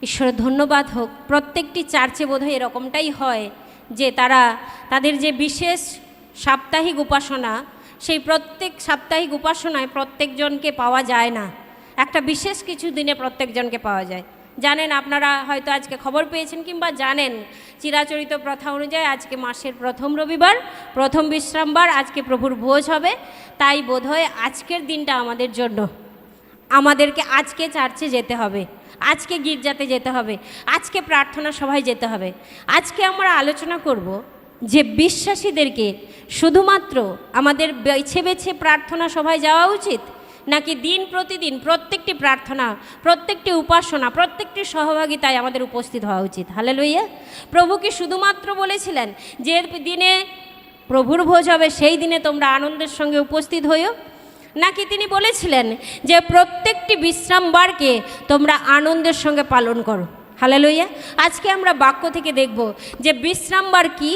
ঈশ্বরের ধন্যবাদ হোক। প্রত্যেকটি চার্চে বোধহয় এরকমটাই হয় যে তারা তাদের যে বিশেষ সাপ্তাহিক উপাসনা, সেই প্রত্যেক সাপ্তাহিক উপাসনায় প্রত্যেকজনকে পাওয়া যায় না, একটা বিশেষ কিছু দিনে প্রত্যেকজনকে পাওয়া যায়। জানেন, আপনারা হয়তো আজকে খবর পেয়েছেন কিংবা জানেন, চিরাচরিত প্রথা অনুযায়ী আজকে মাসের প্রথম রবিবার, প্রথম বিশ্রামবার, আজকে প্রভুর ভোজ হবে। তাই বোধহয় আজকের দিনটা আমাদের জন্য, আমাদেরকে আজকে চার্চে যেতে হবে, আজকে গির্জাতে যেতে হবে, আজকে প্রার্থনা সভায় যেতে হবে। আজকে আমরা আলোচনা করব যে বিশ্বাসীদেরকে শুধুমাত্র আমাদের বেছে বেছে প্রার্থনা সভায় যাওয়া উচিত, নাকি দিন প্রতিদিন প্রত্যেকটি প্রার্থনা, প্রত্যেকটি উপাসনা, প্রত্যেকটি সহভাগিতায় আমাদের উপস্থিত হওয়া উচিত। হালেলুয়া। প্রভু কি শুধুমাত্র বলেছিলেন যে দিনে প্রভুর ভোজ হবে সেই দিনে তোমরা আনন্দের সঙ্গে উপস্থিত হইও, নাকি তিনি বলেছিলেন যে প্রত্যেকটি বিশ্রামবারকে তোমরা আনন্দের সঙ্গে পালন করো? হালেলুয়া। আজকে আমরা বাক্য থেকে দেখব যে বিশ্রামবার কি,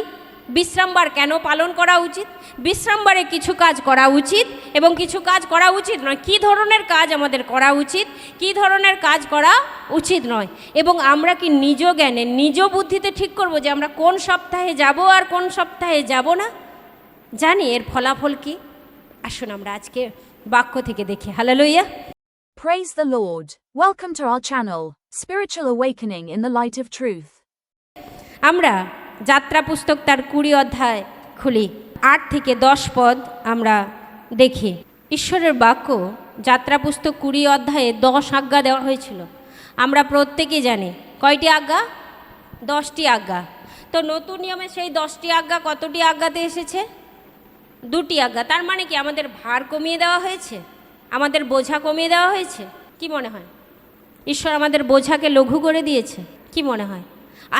বিশ্রামবার কেন পালন করা উচিত, বিশ্রামবারে কিছু কাজ করা উচিত এবং কিছু কাজ করা উচিত নয়, কী ধরনের কাজ আমাদের করা উচিত, কী ধরনের কাজ করা উচিত নয়, এবং আমরা কি নিজ জ্ঞানে নিজ বুদ্ধিতে ঠিক করব যে আমরা কোন সপ্তাহে যাব আর কোন সপ্তাহে যাব না। জানি এর ফলাফল কি? আসুন আমরা আজকে বাক্য থেকে দেখি। Hallelujah. Praise the Lord. Welcome to our channel, Spiritual Awakening in the Light of Truth. আমরা যাত্রা পুস্তক তার 20 অধ্যায় খুলি, 8 থেকে 10 পদ আমরা দেখি। ঈশ্বরের বাক্য যাত্রা পুস্তক 20 অধ্যায়ে 10 আজ্ঞা দেওয়া হয়েছিল। আমরা প্রত্যেকেই জানি কয়টি আজ্ঞা? 10টি আজ্ঞা। তো নতুন নিয়মে সেই 10টি আজ্ঞা কতটি আজ্ঞাতে এসেছে? 2টি আজ্ঞা। তার মানে কি আমাদের ভার কমিয়ে দেওয়া হয়েছে, আমাদের বোঝা কমিয়ে দেওয়া হয়েছে? কি মনে হয় ঈশ্বর আমাদের বোঝাকে লঘু করে দিয়েছে? কি মনে হয়?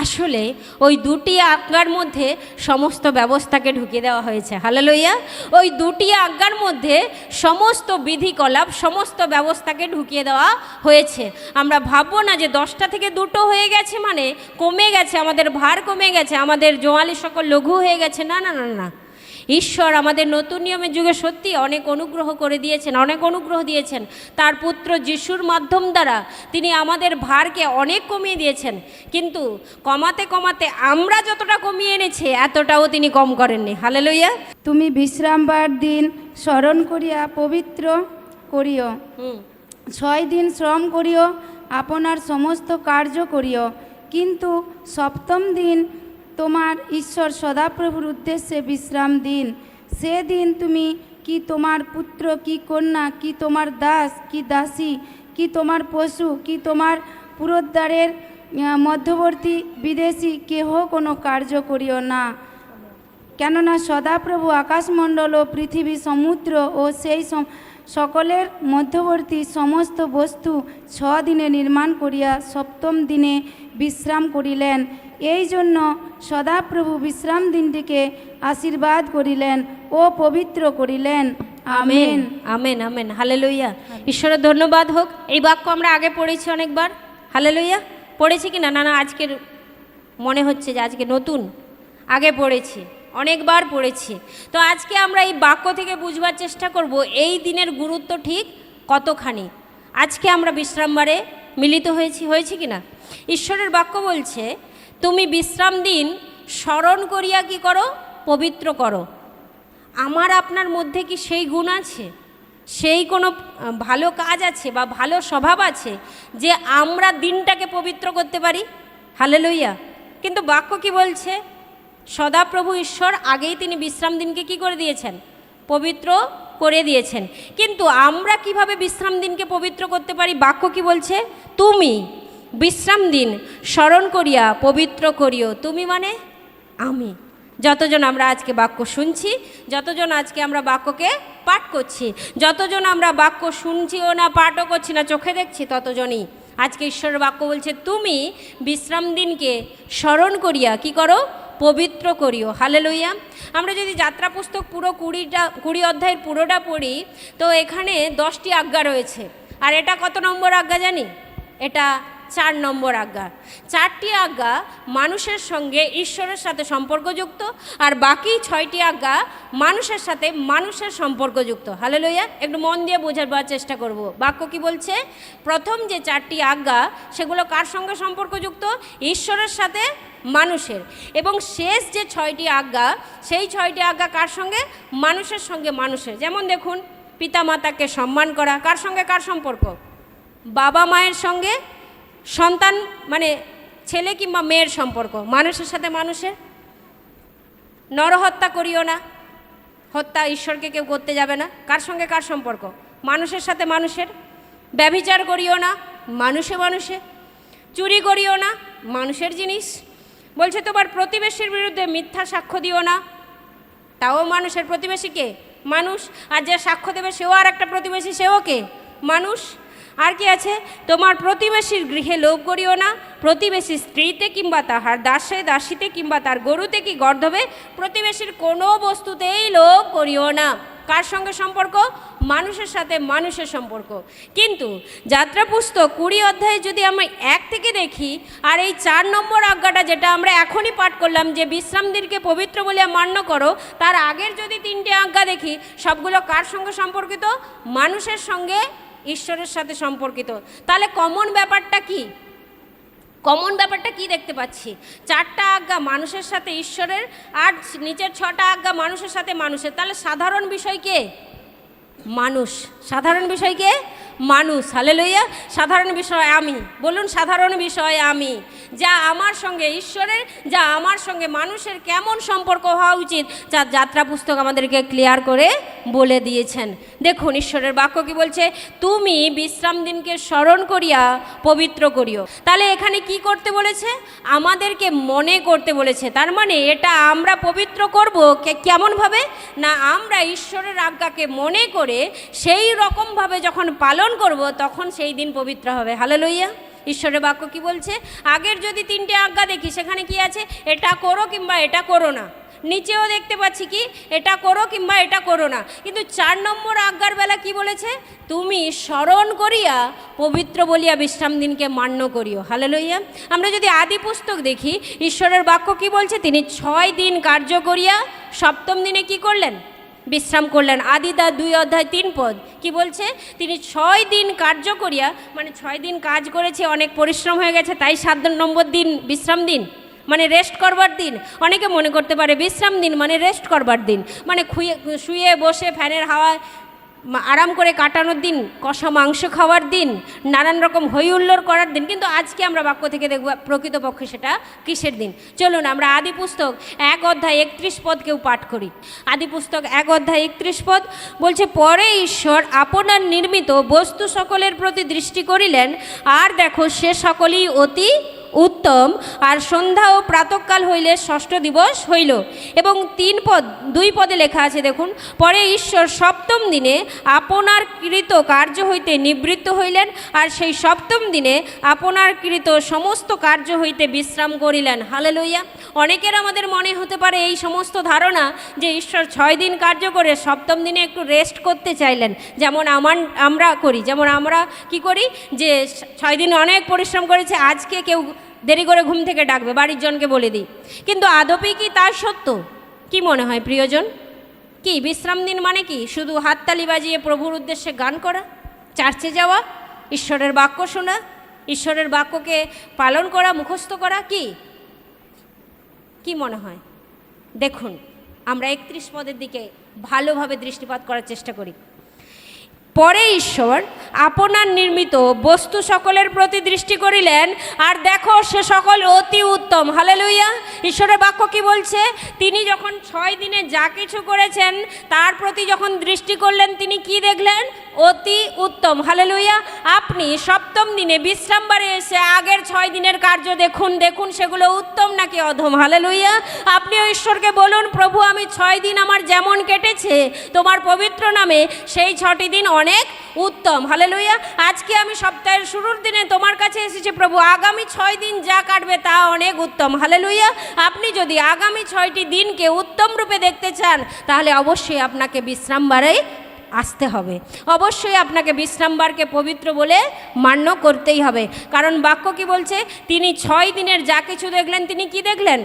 আসলে ওই 2টি আজ্ঞার মধ্যে সমস্ত ব্যবস্থাকে ঢুকিয়ে দেওয়া হয়েছে। হালেলুয়া। ওই 2টি আজ্ঞার মধ্যে সমস্ত বিধিকলাপ, সমস্ত ব্যবস্থাকে ঢুকিয়ে দেওয়া হয়েছে। আমরা ভাববো না যে 10টা থেকে 2টো হয়ে গেছে মানে কমে গেছে, আমাদের ভার কমে গেছে, আমাদের জোয়ালি সকল লঘু হয়ে গেছে। না না না না, ঈশ্বর আমাদের নতুন নিয়মের যুগে সত্যি অনেক অনুগ্রহ করে দিয়েছেন, অনেক অনুগ্রহ দিয়েছেন। তার পুত্র যিশুর মাধ্যম দ্বারা তিনি আমাদের ভারকে অনেক কমিয়ে দিয়েছেন, কিন্তু কমাতে কমাতে আমরা যতটা কমিয়ে এনেছি এতটাও তিনি কম করেননি। হালেলুয়া। তুমি বিশ্রামবার দিন স্মরণ করিয়া পবিত্র করিও, 6 দিন শ্রম করিও, আপনার সমস্ত কার্য করিও, কিন্তু 7ম দিন তোমার ঈশ্বর সদাপ্রভুর উদ্দেশ্যে বিশ্রাম দিন। সেদিন তুমি কি তোমার পুত্র, কি কন্যা, কি তোমার দাস, কি দাসী, কি তোমার পশু, কি তোমার পুরোদ্বারের মধ্যবর্তী বিদেশী কেহ কোনো কার্য করিও না। কেননা সদাপ্রভু আকাশমণ্ডল ও পৃথিবী, সমুদ্র ও সেই সকলের মধ্যবর্তী সমস্ত বস্তু 6 দিনে নির্মাণ করিয়া 7ম দিনে বিশ্রাম করিলেন। এই জন্য সদাপ্রভু বিশ্রাম দিনটিকে আশীর্বাদ করিলেন ও পবিত্র করিলেন। Amen amen amen. হালেলুয়া। ঈশ্বরের ধন্যবাদ হোক। এই বাক্য আমরা আগে পড়েছি অনেকবার। হালেলুয়া। পড়েছি কি না? না না, আজকের মনে হচ্ছে যে আজকে নতুন, আগে পড়েছি, অনেকবার পড়েছি। তো আজকে আমরা এই বাক্য থেকে বুঝবার চেষ্টা করব এই দিনের গুরুত্ব ঠিক কতখানি। আজকে আমরা বিশ্রামবারে মিলিত হয়েছি কি না? ঈশ্বরের বাক্য বলছে তুমি বিশ্রাম দিন স্মরণ করিয়া কি করো? পবিত্র করো। আমার আপনার মধ্যে কি সেই গুণ আছে, সেই কোনো ভালো কাজ আছে বা ভালো স্বভাব আছে যে আমরা দিনটাকে পবিত্র করতে পারি? হালেলুয়া। কিন্তু বাক্য কি বলছে? সদাপ্রভু ঈশ্বর আগেই তিনি বিশ্রাম দিনকে কি করে দিয়েছেন? পবিত্র করে দিয়েছেন। কিন্তু আমরা কিভাবে বিশ্রাম দিনকে পবিত্র করতে পারি? বাক্য কি বলছে? তুমি বিশ্রাম দিন স্মরণ করিয়া পবিত্র করিও। তুমি মানে আমি। যতজন আমরা আজকে বাক্য শুনছি, যতজন আজকে আমরা বাক্যকে পাঠ করছি, যতজন আমরা বাক্য শুনছিও না, পাঠও করছি না, চোখে দেখছি, ততজনই আজকে ঈশ্বরের বাক্য বলছে তুমি বিশ্রাম দিনকে স্মরণ করিয়া কি করো? পবিত্র করিও। হালেলুয়া। আমরা যদি যাত্রা পুস্তক পুরো 20 অধ্যায়ের পুরোটা পড়ি তো এখানে 10টি আজ্ঞা রয়েছে। আর এটা কত নম্বর আজ্ঞা জানি? এটা 4 নম্বর আজ্ঞা। 4টি আজ্ঞা মানুষের সঙ্গে ঈশ্বরের সাথে সম্পর্কযুক্ত, আর বাকি 6টি আজ্ঞা মানুষের সাথে মানুষের সম্পর্কযুক্ত। হালেলুয়া, একটু মন দিয়ে বোঝাবার চেষ্টা করব। বাক্য কি বলছে? প্রথম যে 4টি আজ্ঞা সেগুলো কার সঙ্গে সম্পর্কযুক্ত? ঈশ্বরের সাথে মানুষের। এবং শেষ যে 6টি আজ্ঞা, সেই 6টি আজ্ঞা কার সঙ্গে? মানুষের সঙ্গে মানুষের। যেমন দেখুন, পিতামাতাকে সম্মান করা, কার সঙ্গে কার সম্পর্ক? বাবা মায়ের সঙ্গে সন্তান, মানে ছেলে কিংবা মেয়ের সম্পর্ক, মানুষের সাথে মানুষের। নরহত্যা করিও না, হত্যা ঈশ্বরকে কেউ করতে যাবে না, কার সঙ্গে কার সম্পর্ক? মানুষের সাথে মানুষের। ব্যভিচার করিও না, মানুষে মানুষে। চুরি করিও না, মানুষের জিনিস। বলছে তোমার প্রতিবেশীর বিরুদ্ধে মিথ্যা সাক্ষ্য দিও না, তাও মানুষের। প্রতিবেশীকে মানুষ, আর যে সাক্ষ্য দেবে সেও আর একটা প্রতিবেশী, সেও কে? মানুষ। আর কি আছে? তোমার প্রতিবেশীর গৃহে লোভ করিও না, প্রতিবেশী স্ত্রীতে কিংবা তাহার দাসে দাসীতে কিংবা তার গরুতে কি গর্ধবে প্রতিবেশীর কোনো বস্তুতেই লোভ করিও না। কার সঙ্গে সম্পর্ক? মানুষের সাথে মানুষের সম্পর্ক। কিন্তু যাত্রা পুস্তক 20 অধ্যায়ে যদি আমরা 1 থেকে দেখি, আর এই 4 নম্বর আজ্ঞাটা যেটা আমরা এখনই পাঠ করলাম, যে বিশ্রাম দিনকে পবিত্র বলিয়া মান্য করো, তার আগের যদি 3টে আজ্ঞা দেখি, সবগুলো কার সঙ্গে সম্পর্কিত? মানুষের সঙ্গে ঈশ্বরের সাথে সম্পর্কিত। তাহলে কমন ব্যাপারটা কি? কমন ব্যাপারটা কি দেখতে পাচ্ছি? 4টা আজ্ঞা মানুষের সাথে ঈশ্বরের, আর নিচের 6টা আজ্ঞা মানুষের সাথে মানুষের। তাহলে সাধারণ বিষয় কে? মানুষ। সাধারণ বিষয় কে? মানুষ। হালেলুয়া। সাধারণ বিষয় আমি। বলুন, সাধারণ বিষয় আমি। যা আমার সঙ্গে ঈশ্বরের, যা আমার সঙ্গে মানুষের কেমন সম্পর্ক হওয়া উচিত, যা যাত্রা পুস্তক আমাদেরকে ক্লিয়ার করে বলে দিয়েছেন। দেখুন ঈশ্বরের বাক্য কি বলছে? তুমি বিশ্রাম দিনকে স্মরণ করিয়া পবিত্র করিও। তাহলে এখানে কি করতে বলেছে? আমাদেরকে মনে করতে বলেছে। তার মানে এটা আমরা পবিত্র করব কেমনভাবে? না, আমরা ঈশ্বরের আজ্ঞাকে মনে করে সেই রকমভাবে যখন পালন করব, তখন সেই দিন পবিত্র হবে। হালেলুয়া। ঈশ্বরের বাক্য কি বলছে? আগের যদি 3টে আজ্ঞা দেখি, সেখানে কি আছে? এটা করো কিংবা এটা করো না। নিচেও দেখতে পাচ্ছি কি? এটা করো কিংবা এটা করো না। কিন্তু 4 নম্বর আজ্ঞার বেলা কি বলেছে? তুমি স্মরণ করিয়া পবিত্র বলিয়া বিশ্রাম দিনকে মান্য করিও। হালেলুয়া। আমরা যদি আদি পুস্তক দেখি, ঈশ্বরের বাক্য কি বলছে? তিনি 6 দিন কার্য করিয়া 7ম দিনে কি করলেন? বিশ্রাম করলেন। আদিতা 2 অধ্যায় 3 পদ কি বলছে? তিনি 6 দিন কার্য করিয়া, মানে 6 দিন কাজ করেছে, অনেক পরিশ্রম হয়ে গেছে, তাই 7 নম্বর দিন বিশ্রাম দিন, মানে রেস্ট করবার দিন। অনেকে মনে করতে পারে বিশ্রাম দিন মানে রেস্ট করবার দিন, মানে শুয়ে বসে ফ্যানের হাওয়ায় আরাম করে কাটানোর দিন, কষা মাংস খাওয়ার দিন, নানান রকম হই হুল্লোড় করার দিন। কিন্তু আজকে আমরা বাক্য থেকে দেখব প্রকৃতপক্ষে সেটা কিসের দিন। চলুন আমরা আদি পুস্তক 1 অধ্যায় 31 পদকেও পাঠ করি। আদি পুস্তক 1 অধ্যায় 31 পদ বলছে, পরে ঈশ্বর আপনার নির্মিত বস্তু সকলের প্রতি দৃষ্টি করিলেন, আর দেখো সে সকলেই অতি উত্তম, আর সন্ধ্যা ও প্রাতঃকাল হইলে 6ষ্ঠ দিবস হইল। এবং 2 পদে লেখা আছে, দেখুন, পরে ঈশ্বর 7ম দিনে আপনার কৃত কার্য হইতে নিবৃত্ত হইলেন, আর সেই 7ম দিনে আপনার কৃত সমস্ত কার্য হইতে বিশ্রাম করিলেন। হালেলুয়া। অনেকের আমাদের মনে হতে পারে এই সমস্ত ধারণা যে ঈশ্বর 6 দিন কার্য করে 7ম দিনে একটু রেস্ট করতে চাইলেন, যেমন আমরা করি। যেমন আমরা কি করি, যে 6 দিন অনেক পরিশ্রম করেছে, আজকে কেউ দেরি করে ঘুম থেকে ডাকবে, বাড়ির জনকে বলে দিই। কিন্তু আদপে কি তার সত্য? কি মনে হয় প্রিয়জন? কি বিশ্রাম দিন মানে কি? শুধু হাততালি বাজিয়ে প্রভুর উদ্দেশ্যে গান করা, চার্চে যাওয়া, ঈশ্বরের বাক্য শোনা, ঈশ্বরের বাক্যকে পালন করা, মুখস্থ করা? কি মনে হয়? দেখুন আমরা 31 পদের দিকে ভালোভাবে দৃষ্টিপাত করার চেষ্টা করি। পরে ঈশ্বর আপনার নির্মিত বস্তু সকলের প্রতি দৃষ্টি করিলেন, আর দেখো সে সকল অতি উত্তম। হালেলুয়া। ঈশ্বরের বাক্য কি বলছে? তিনি যখন 6 দিনে যা কিছু করেছেন তার প্রতি যখন দৃষ্টি করলেন, তিনি কি দেখলেন? অতি উত্তম। হালেলুয়া। আপনি 7ম দিনে বিশ্রামবারে এসে আগের 6 দিনের কার্য দেখুন, দেখুন সেগুলো উত্তম নাকি অধম। হালেলুয়া। আপনিও ঈশ্বরকে বলুন, প্রভু আমি 6 দিন আমার যেমন কেটেছে তোমার পবিত্র নামে, সেই 6টি দিন অনেক উত্তম। হালেলুয়া। আজকে আমি সপ্তাহের শুরুর দিনে তোমার কাছে এসেছি প্রভু, আগামী 6 দিন যা কাটবে তা অনেক উত্তম। হালেলুয়া। আপনি যদি আগামী 6টি দিনকে উত্তম রূপে দেখতে চান, তাহলে অবশ্যই আপনাকে বিশ্রামবারে আসতে হবে। অবশ্যই আপনাকে বিশ্রামবারকে পবিত্র বলে মান্য করতেই হবে, কারণ বাক্য কি বলছে, তিনি 6 দিনের যা কিছু দেখলেন তিনি কি দেখলেন?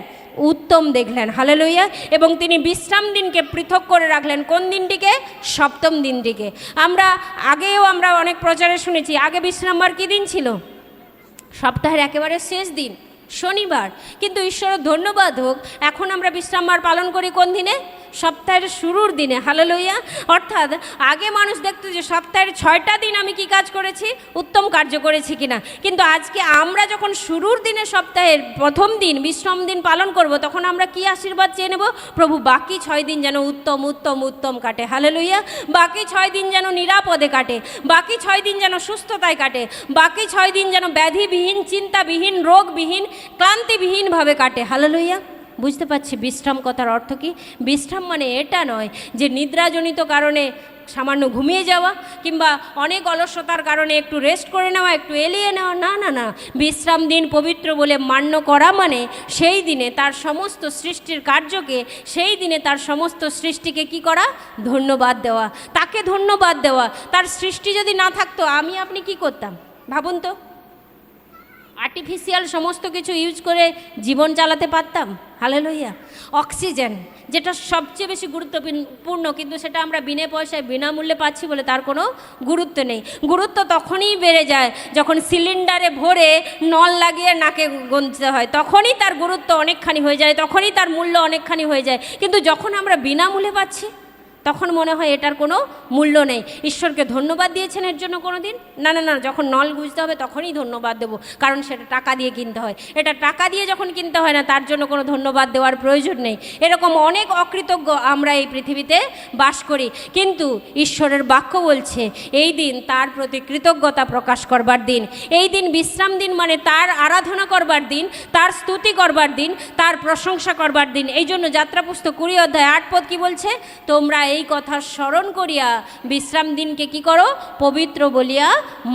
উত্তম দেখলেন। হালেলুয়া। এবং তিনি বিশ্রাম দিনকে পৃথক করে রাখলেন। কোন দিনটিকে? সপ্তম দিনটিকে। আমরা অনেক প্রচারে শুনেছি, আগে বিশ্রামবার কী দিন ছিল? সপ্তাহের একেবারে শেষ দিন, শনিবার। কিন্তু ঈশ্বরের ধন্যবাদ হোক, এখন আমরা বিশ্রামবার পালন করি কোন দিনে? সপ্তাহের শুরুর দিনে। হালেলুয়া। অর্থাৎ আগে মানুষ দেখতো যে সপ্তাহের 6টা দিন আমি কি কাজ করেছি? উত্তম কার্য করেছি কিনা। কিন্তু আজকে আমরা যখন শুরুর দিনে সপ্তাহের প্রথম দিন বিশ্রাম দিন পালন করব, তখন আমরা কি আশীর্বাদ চেয়ে নেব? প্রভু বাকি 6 দিন যেন উত্তম উত্তম উত্তম কাটে। হালেলুয়া। বাকি 6 দিন যেন নিরাপদে কাটে, বাকি 6 দিন যেন সুস্থতায় কাটে, বাকি 6 দিন যেন ব্যাধিবিহীন, চিন্তাবিহীন, রোগবিহীন, ক্লান্তিবিহীনভাবে কাটে। হালেলুয়া। বুঝতে পারছি বিশ্রাম কথার অর্থ কি? বিশ্রাম মানে এটা নয় যে নিদ্রাজনিত কারণে সামান্য ঘুমিয়ে যাওয়া কিংবা অনেক অলসতার কারণে একটু রেস্ট করে নেওয়া, একটু এলিয়ে নেওয়া। না না না, বিশ্রাম দিন পবিত্র বলে মান্য করা মানে সেই দিনে তার সমস্ত সৃষ্টির কার্যকে, সেই দিনে তার সমস্ত সৃষ্টিকে কি করা? ধন্যবাদ দেওয়া, তাকে ধন্যবাদ দেওয়া। তার সৃষ্টি যদি না থাকতো আমি আপনি কি করতাম? ভাবুন তো, আর্টিফিশিয়াল সমস্ত কিছু ইউজ করে জীবন চালাতে পারতাম? হালেলুয়া। অক্সিজেন যেটা সবচেয়ে বেশি গুরুত্বপূর্ণ, কিন্তু সেটা আমরা বিনা পয়সায় বিনামূল্যে পাচ্ছি বলে তার কোনো গুরুত্ব নেই। গুরুত্ব তখনই বেড়ে যায় যখন সিলিন্ডারে ভরে নল লাগিয়ে নাকে গুনতে হয়, তখনই তার গুরুত্ব অনেকখানি হয়ে যায়, তখনই তার মূল্য অনেকখানি হয়ে যায়। কিন্তু যখন আমরা বিনামূল্যে পাচ্ছি তখন মনে হয় এটার কোনো মূল্য নেই। ঈশ্বরকে ধন্যবাদ দিয়েছেন এর জন্য কোনো দিন? না না না, যখন নল গুঁজতে হবে তখনই ধন্যবাদ দেবো, কারণ সেটা টাকা দিয়ে কিনতে হয়। এটা টাকা দিয়ে যখন কিনতে হয় না, তার জন্য কোনো ধন্যবাদ দেওয়ার প্রয়োজন নেই। এরকম অনেক অকৃতজ্ঞ আমরা এই পৃথিবীতে বাস করি, কিন্তু ঈশ্বরের বাক্য বলছে এই দিন তার প্রতি কৃতজ্ঞতা প্রকাশ করবার দিন। এই দিন বিশ্রাম দিন মানে তার আরাধনা করবার দিন, তার স্তুতি করবার দিন, তার প্রশংসা করবার দিন। এই জন্য যাত্রা পুস্তক 20 অধ্যায় 8 পদ কি বলছে? তোমরা এই কথা স্মরণ করিয়া বিশ্রাম দিনকে কি করো? পবিত্র বলিয়া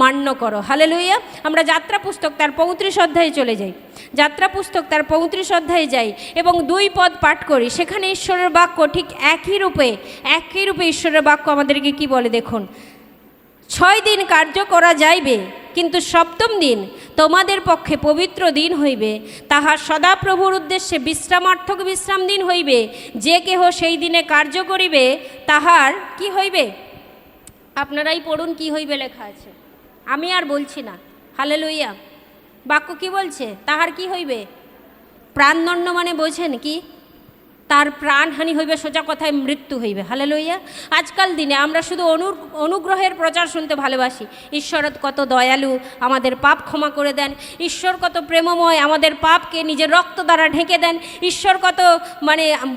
মান্য করো। হালেলুয়া। আমরা যাত্রা পুস্তক তার 35 অধ্যায়ে চলে যাই। যাত্রা পুস্তক তার 35 অধ্যায়ে যাই এবং 2 পদ পাঠ করি। সেখানে ঈশ্বরের বাক্য ঠিক একই রূপে ঈশ্বরের বাক্য আমাদেরকে কি বলে দেখুন। 6 দিন কার্য করা যাইবে, কিন্তু সপ্তম দিন তোমাদের পক্ষে পবিত্র দিন হইবে, তাহা সদাপ্রভুর উদ্দেশ্যে বিশ্রামার্থক বিশ্রাম দিন হইবে। যে কেহ সেই দিনে কার্য করিবে তাহার কি হইবে? আপনারাই পড়ুন কি হইবে লেখা আছে, আমি আর বলছি না। হালেলুয়া। বাক্য কি বলছে? তাহার কি হইবে? প্রাণদণ্ড মানে বোঝেন কি? তার প্রাণহানি হইবে, সোজা কথায় মৃত্যু হইবে। হালেলুয়া। আজকাল দিনে আমরা শুধু অনুগ্রহের প্রচার শুনতে ভালোবাসি। ঈশ্বর কত দয়ালু, আমাদের পাপ ক্ষমা করে দেন। ঈশ্বর কত প্রেমময়, আমাদের পাপকে নিজের রক্ত দ্বারা ঢেকে দেন। ঈশ্বর কত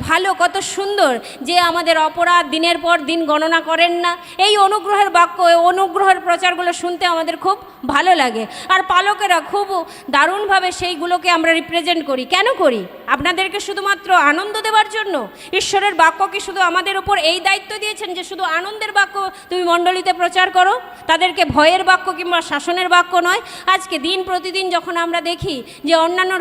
ভালো, কত সুন্দর, যে আমাদের অপরাধ দিনের পর দিন গণনা করেন না। এই অনুগ্রহের বাক্য, অনুগ্রহের প্রচারগুলো শুনতে আমাদের খুব ভালো লাগে। আর পালকেরা খুব দারুণভাবে সেইগুলোকে আমরা রিপ্রেজেন্ট করি। কেন করি? আপনাদেরকে শুধুমাত্র আনন্দ দেওয়ার জন্য? ঈশ্বরের বাক্য কি শুধু আমাদের উপর এই দায়িত্ব দিয়েছেন যে শুধু আনন্দের বাক্য তুমি মণ্ডলীতে প্রচার করো, তাদেরকে ভয়ের বাক্য কিংবা শাসনের বাক্য নয়? আজকে দিন প্রতিদিন যখন আমরা দেখি যে অন্যান্য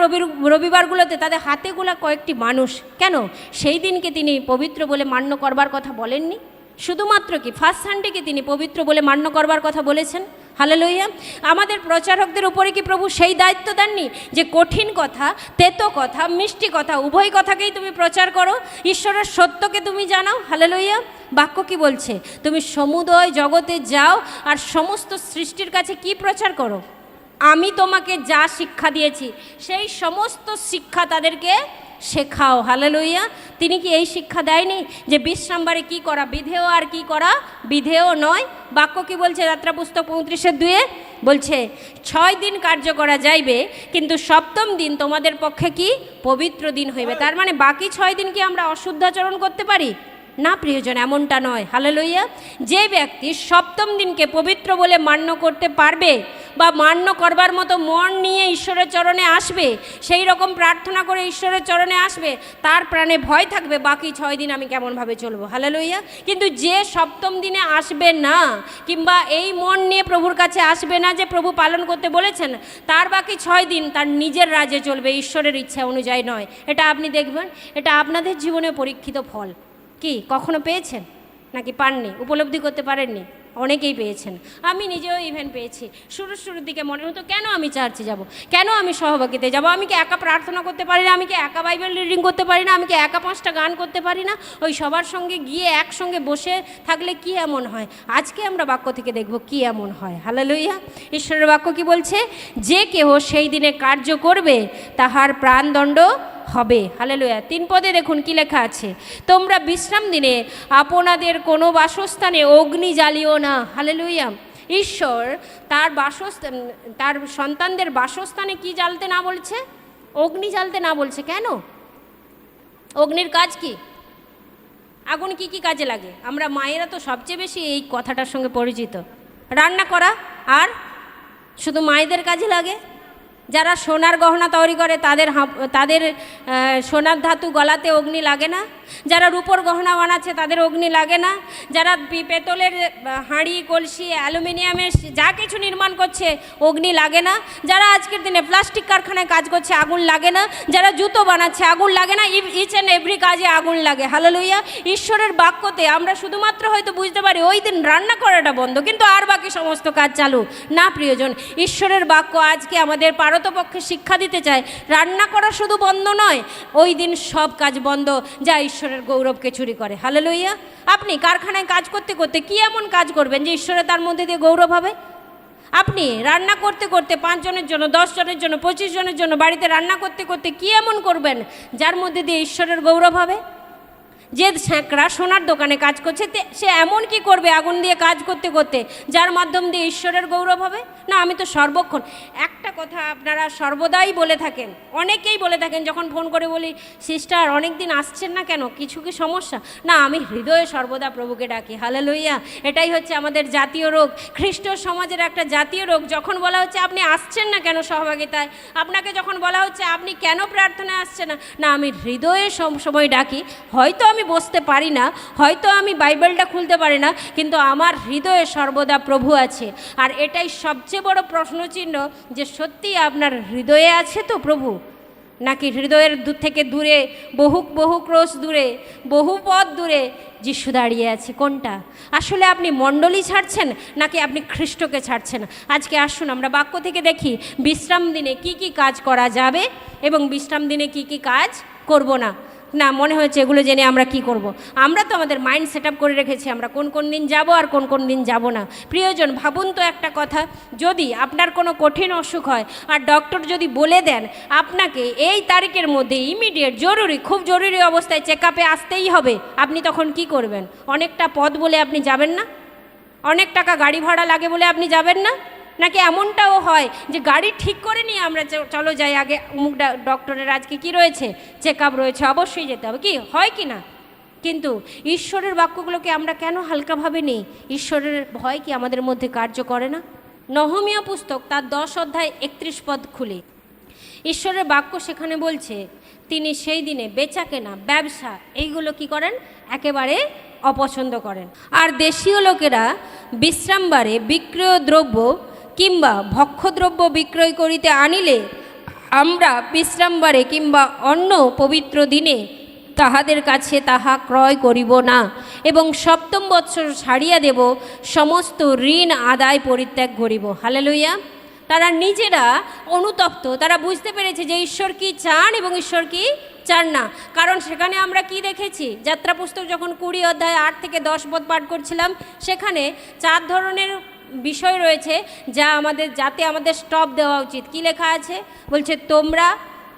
রবিবারগুলোতে তাদের হাতে গোলা কয়েকটি মানুষ, কেন সেই দিনকে তিনি পবিত্র বলে মান্য করবার কথা বলেননি? শুধুমাত্র কি ফার্স্ট সানডেকে তিনি পবিত্র বলে মান্য করবার কথা বলেছেন? হালেলুয়া। আমাদের প্রচারকদের উপরে কি প্রভু সেই দায়িত্ব দেননি যে কঠিন কথা, তেতো কথা, মিষ্টি কথা, উভয় কথাকেই তুমি প্রচার করো, ঈশ্বরের সত্যকে তুমি জানাও? হালেলুয়া। বাক্য কি বলছে? তুমি সমুদয় জগতে যাও আর সমস্ত সৃষ্টির কাছে কি প্রচার করো? আমি তোমাকে যা শিক্ষা দিয়েছি সেই সমস্ত শিক্ষা তাদেরকে শেখাও। হালেলুয়া। তিনি কি এই শিক্ষা দেয়নি যে বিশ্রামবারে কি করা বিধেয় আর কি করা বিধেয় নয়? বাক্য কি বলছে? যাত্রা পুস্তক 35:2 বলছে 6 দিন কার্য করা যাইবে, কিন্তু সপ্তম দিন তোমাদের পক্ষে কি পবিত্র দিন হইবে। তার মানে বাকি 6 দিন কি আমরা অশুদ্ধাচরণ করতে পারি? না প্রিয়জন, এমনটা নয়। হালেলুয়া। যে ব্যক্তি সপ্তম দিনকে পবিত্র বলে মান্য করতে পারবে বা মান্য করবার মতো মন নিয়ে ঈশ্বরের চরণে আসবে, সেই রকম প্রার্থনা করে ঈশ্বরের চরণে আসবে, তার প্রাণে ভয় থাকবে বাকি 6 দিন আমি কেমনভাবে চলবো। হালেলুয়া। কিন্তু যে সপ্তম দিনে আসবে না কিংবা এই মন নিয়ে প্রভুর কাছে আসবে না যে প্রভু পালন করতে বলেছেন, তার বাকি 6 দিন তার নিজের রাজ্যে চলবে, ঈশ্বরের ইচ্ছা অনুযায়ী নয়। এটা আপনি দেখবেন, এটা আপনাদের জীবনে পরীক্ষিত ফল। কি কখনো পেয়েছেন? নাকি পাননি, উপলব্ধি করতে পারেননি? অনেকেই পেয়েছেন, আমি নিজেও ইভেন পেয়েছি। শুরুর দিকে মনে হতো কেন আমি চার্চে যাব, কেন আমি সহভাগীতে যাব, আমি কি একা প্রার্থনা করতে পারি না, আমি কি একা বাইবেল রিডিং করতে পারি না, আমি কি একা 5টা গান করতে পারি না, ওই সবার সঙ্গে গিয়ে একসঙ্গে বসে থাকলে কি এমন হয়? আজকে আমরা বাক্য থেকে দেখব কি এমন হয়। হালেলুয়া! ঈশ্বরের বাক্য কি বলছে? যে কেহ সেই দিনে কার্য করবে তাহার প্রাণদণ্ড হবে। হালেলুয়া! 3 পদে দেখুন কি লেখা আছে, তোমরা বিশ্রাম দিনে আপনাদের কোনো বাসস্থানে অগ্নি জ্বালিও না। হালেলুয়া! ঈশ্বর তার সন্তানদের বাসস্থানে কি জ্বালতে না বলছে? অগ্নি জ্বালতে না বলছে। কেন? অগ্নির কাজ কি? আগুন কি কি কাজে লাগে? আমরা মায়েরা তো সবচেয়ে বেশি এই কথাটার সঙ্গে পরিচিত। রান্না করা, আর শুধু মায়েদের কাজে লাগে। যারা সোনার গহনা তৈরি করে তাদের সোনার ধাতু গলাতে অগ্নি লাগে না। যারা রূপোর গহনা বানাচ্ছে তাদের অগ্নি লাগে না। যারা পেতলের হাঁড়ি, কলসি, অ্যালুমিনিয়ামের যা কিছু নির্মাণ করছে অগ্নি লাগে না। যারা আজকের দিনে প্লাস্টিক কারখানায় কাজ করছে আগুন লাগে না। যারা জুতো বানাচ্ছে আগুন লাগে না। ইচ অ্যান্ড এভরি কাজে আগুন লাগে। হালেলুয়া! ঈশ্বরের বাক্যতে আমরা শুধুমাত্র হয়তো বুঝতে পারি ওই দিন রান্না করাটা বন্ধ, কিন্তু আর বাকি সমস্ত কাজ চালু। না প্রিয়জন, ঈশ্বরের বাক্য আজকে আমাদের পারতপক্ষে শিক্ষা দিতে চায় রান্না করা শুধু বন্ধ নয়, ওই দিন সব কাজ বন্ধ যা ঈশ্বরের গৌরবকে চুরি করে। হালেলুয়া! আপনি কারখানায় কাজ করতে করতে কি এমন কাজ করবেন যে ঈশ্বরের তার মধ্যে দিয়ে গৌরব হবে? আপনি রান্না করতে করতে 5 জনের জন্য, 10 জনের জন্য, 25 জনের জন্য বাড়িতে রান্না করতে করতে কি এমন করবেন যার মধ্যে দিয়ে ঈশ্বরের গৌরব হবে? যে স্যাঁকড়া সোনার দোকানে কাজ করছে সে এমন কি করবে আগুন দিয়ে কাজ করতে করতে যার মাধ্যম দিয়ে ঈশ্বরের গৌরব হবে? না, আমি তো সর্বক্ষণ একটা কথা আপনারা সর্বদাই বলে থাকেন, অনেকেই বলে থাকেন, যখন ফোন করে বলি সিস্টার অনেক দিন আসছেন না কেন, কিছু কি সমস্যা? না, আমি হৃদয়ে সর্বদা প্রভুকে ডাকি। হালেলুয়া! এটাই হচ্ছে আমাদের জাতীয় রোগ, খ্রিস্ট সমাজের একটা জাতীয় রোগ। যখন বলা হচ্ছে আপনি আসছেন না কেন সহভাগিতায়, আপনাকে যখন বলা হচ্ছে আপনি কেন প্রার্থনায় আসছেন না, না আমি হৃদয়ে সবসময় ডাকি। হয়তো আমি বসতে পারি না, হয়তো আমি বাইবেলটা খুলতে পারি না, কিন্তু আমার হৃদয়ে সর্বদা প্রভু আছে। আর এটাই সবচেয়ে বড় প্রশ্নচিহ্ন যে সত্যি আপনার হৃদয়ে আছে তো প্রভু, নাকি হৃদয়ের থেকে দূরে বহু ক্রোশ দূরে, বহু পথ দূরে যিশু দাঁড়িয়ে আছে? কোনটা? আসলে আপনি মণ্ডলী ছাড়ছেন নাকি আপনি খ্রিস্টকে ছাড়ছেন? আজকে আসুন আমরা বাক্য থেকে দেখি বিশ্রাম দিনে কি কি কাজ করা যাবে এবং বিশ্রাম দিনে কি কি কাজ করব না। না, মনে হয়েছে এগুলো জেনে আমরা কি করব? আমরা তো আমাদের মাইন্ড সেট আপ করে রেখেছি আমরা কোন কোন দিন যাব আর কোন কোন দিন যাব না। প্রিয়জন, ভাবুন তো একটা কথা, যদি আপনার কোনো কঠিন অসুখ হয় আর ডক্টর যদি বলে দেন আপনাকে এই তারিখের মধ্যে ইমিডিয়েট জরুরি, খুব জরুরি অবস্থায় চেক আপে আসতেই হবে, আপনি তখন কি করবেন? অনেকটা পথ বলে আপনি যাবেন না? অনেক টাকা গাড়ি ভাড়া লাগে বলে আপনি যাবেন না? নাকি এমনটাও হয় যে গাড়ি ঠিক করে নিয়ে আমরা চলো যাই, আগে অমুক ডক্টরের আজকে কি রয়েছে, চেক আপ রয়েছে, অবশ্যই যেতে হবে, কি হয় কি না? কিন্তু ঈশ্বরের বাক্যগুলোকে আমরা কেন হালকাভাবে নিই? ঈশ্বরের ভয় কি আমাদের মধ্যে কার্য করে না? নহমীয় পুস্তক তার 10 অধ্যায় 31 পদ খুলে ঈশ্বরের বাক্য সেখানে বলছে তিনি সেই দিনে বেচা কেনা, ব্যবসা এইগুলো কি করেন? একেবারে অপছন্দ করেন। আর দেশীয় লোকেরা বিশ্রামবারে বিক্রয় দ্রব্য কিংবা ভক্ষদ্রব্য বিক্রয় করিতে আনিলে আমরা বিশ্রামবারে কিংবা অন্য পবিত্র দিনে তাহাদের কাছে তাহা ক্রয় করিব না এবং সপ্তম বৎসর ছাড়িয়া দেব, সমস্ত ঋণ আদায় পরিত্যাগ করিব। হালেলুয়া! তারা নিজেরা অনুতপ্ত, তারা বুঝতে পেরেছে যে ঈশ্বর কি চান এবং ঈশ্বর কি চান না। কারণ সেখানে আমরা কি দেখেছি, যাত্রা পুস্তক যখন 20 অধ্যায় 8 থেকে 10 পদ পাঠ করছিলাম, সেখানে 4 ধরনের বিষয় রয়েছে যাতে আমাদের স্টপ দেওয়া উচিত। কি লেখা আছে? বলছে তোমরা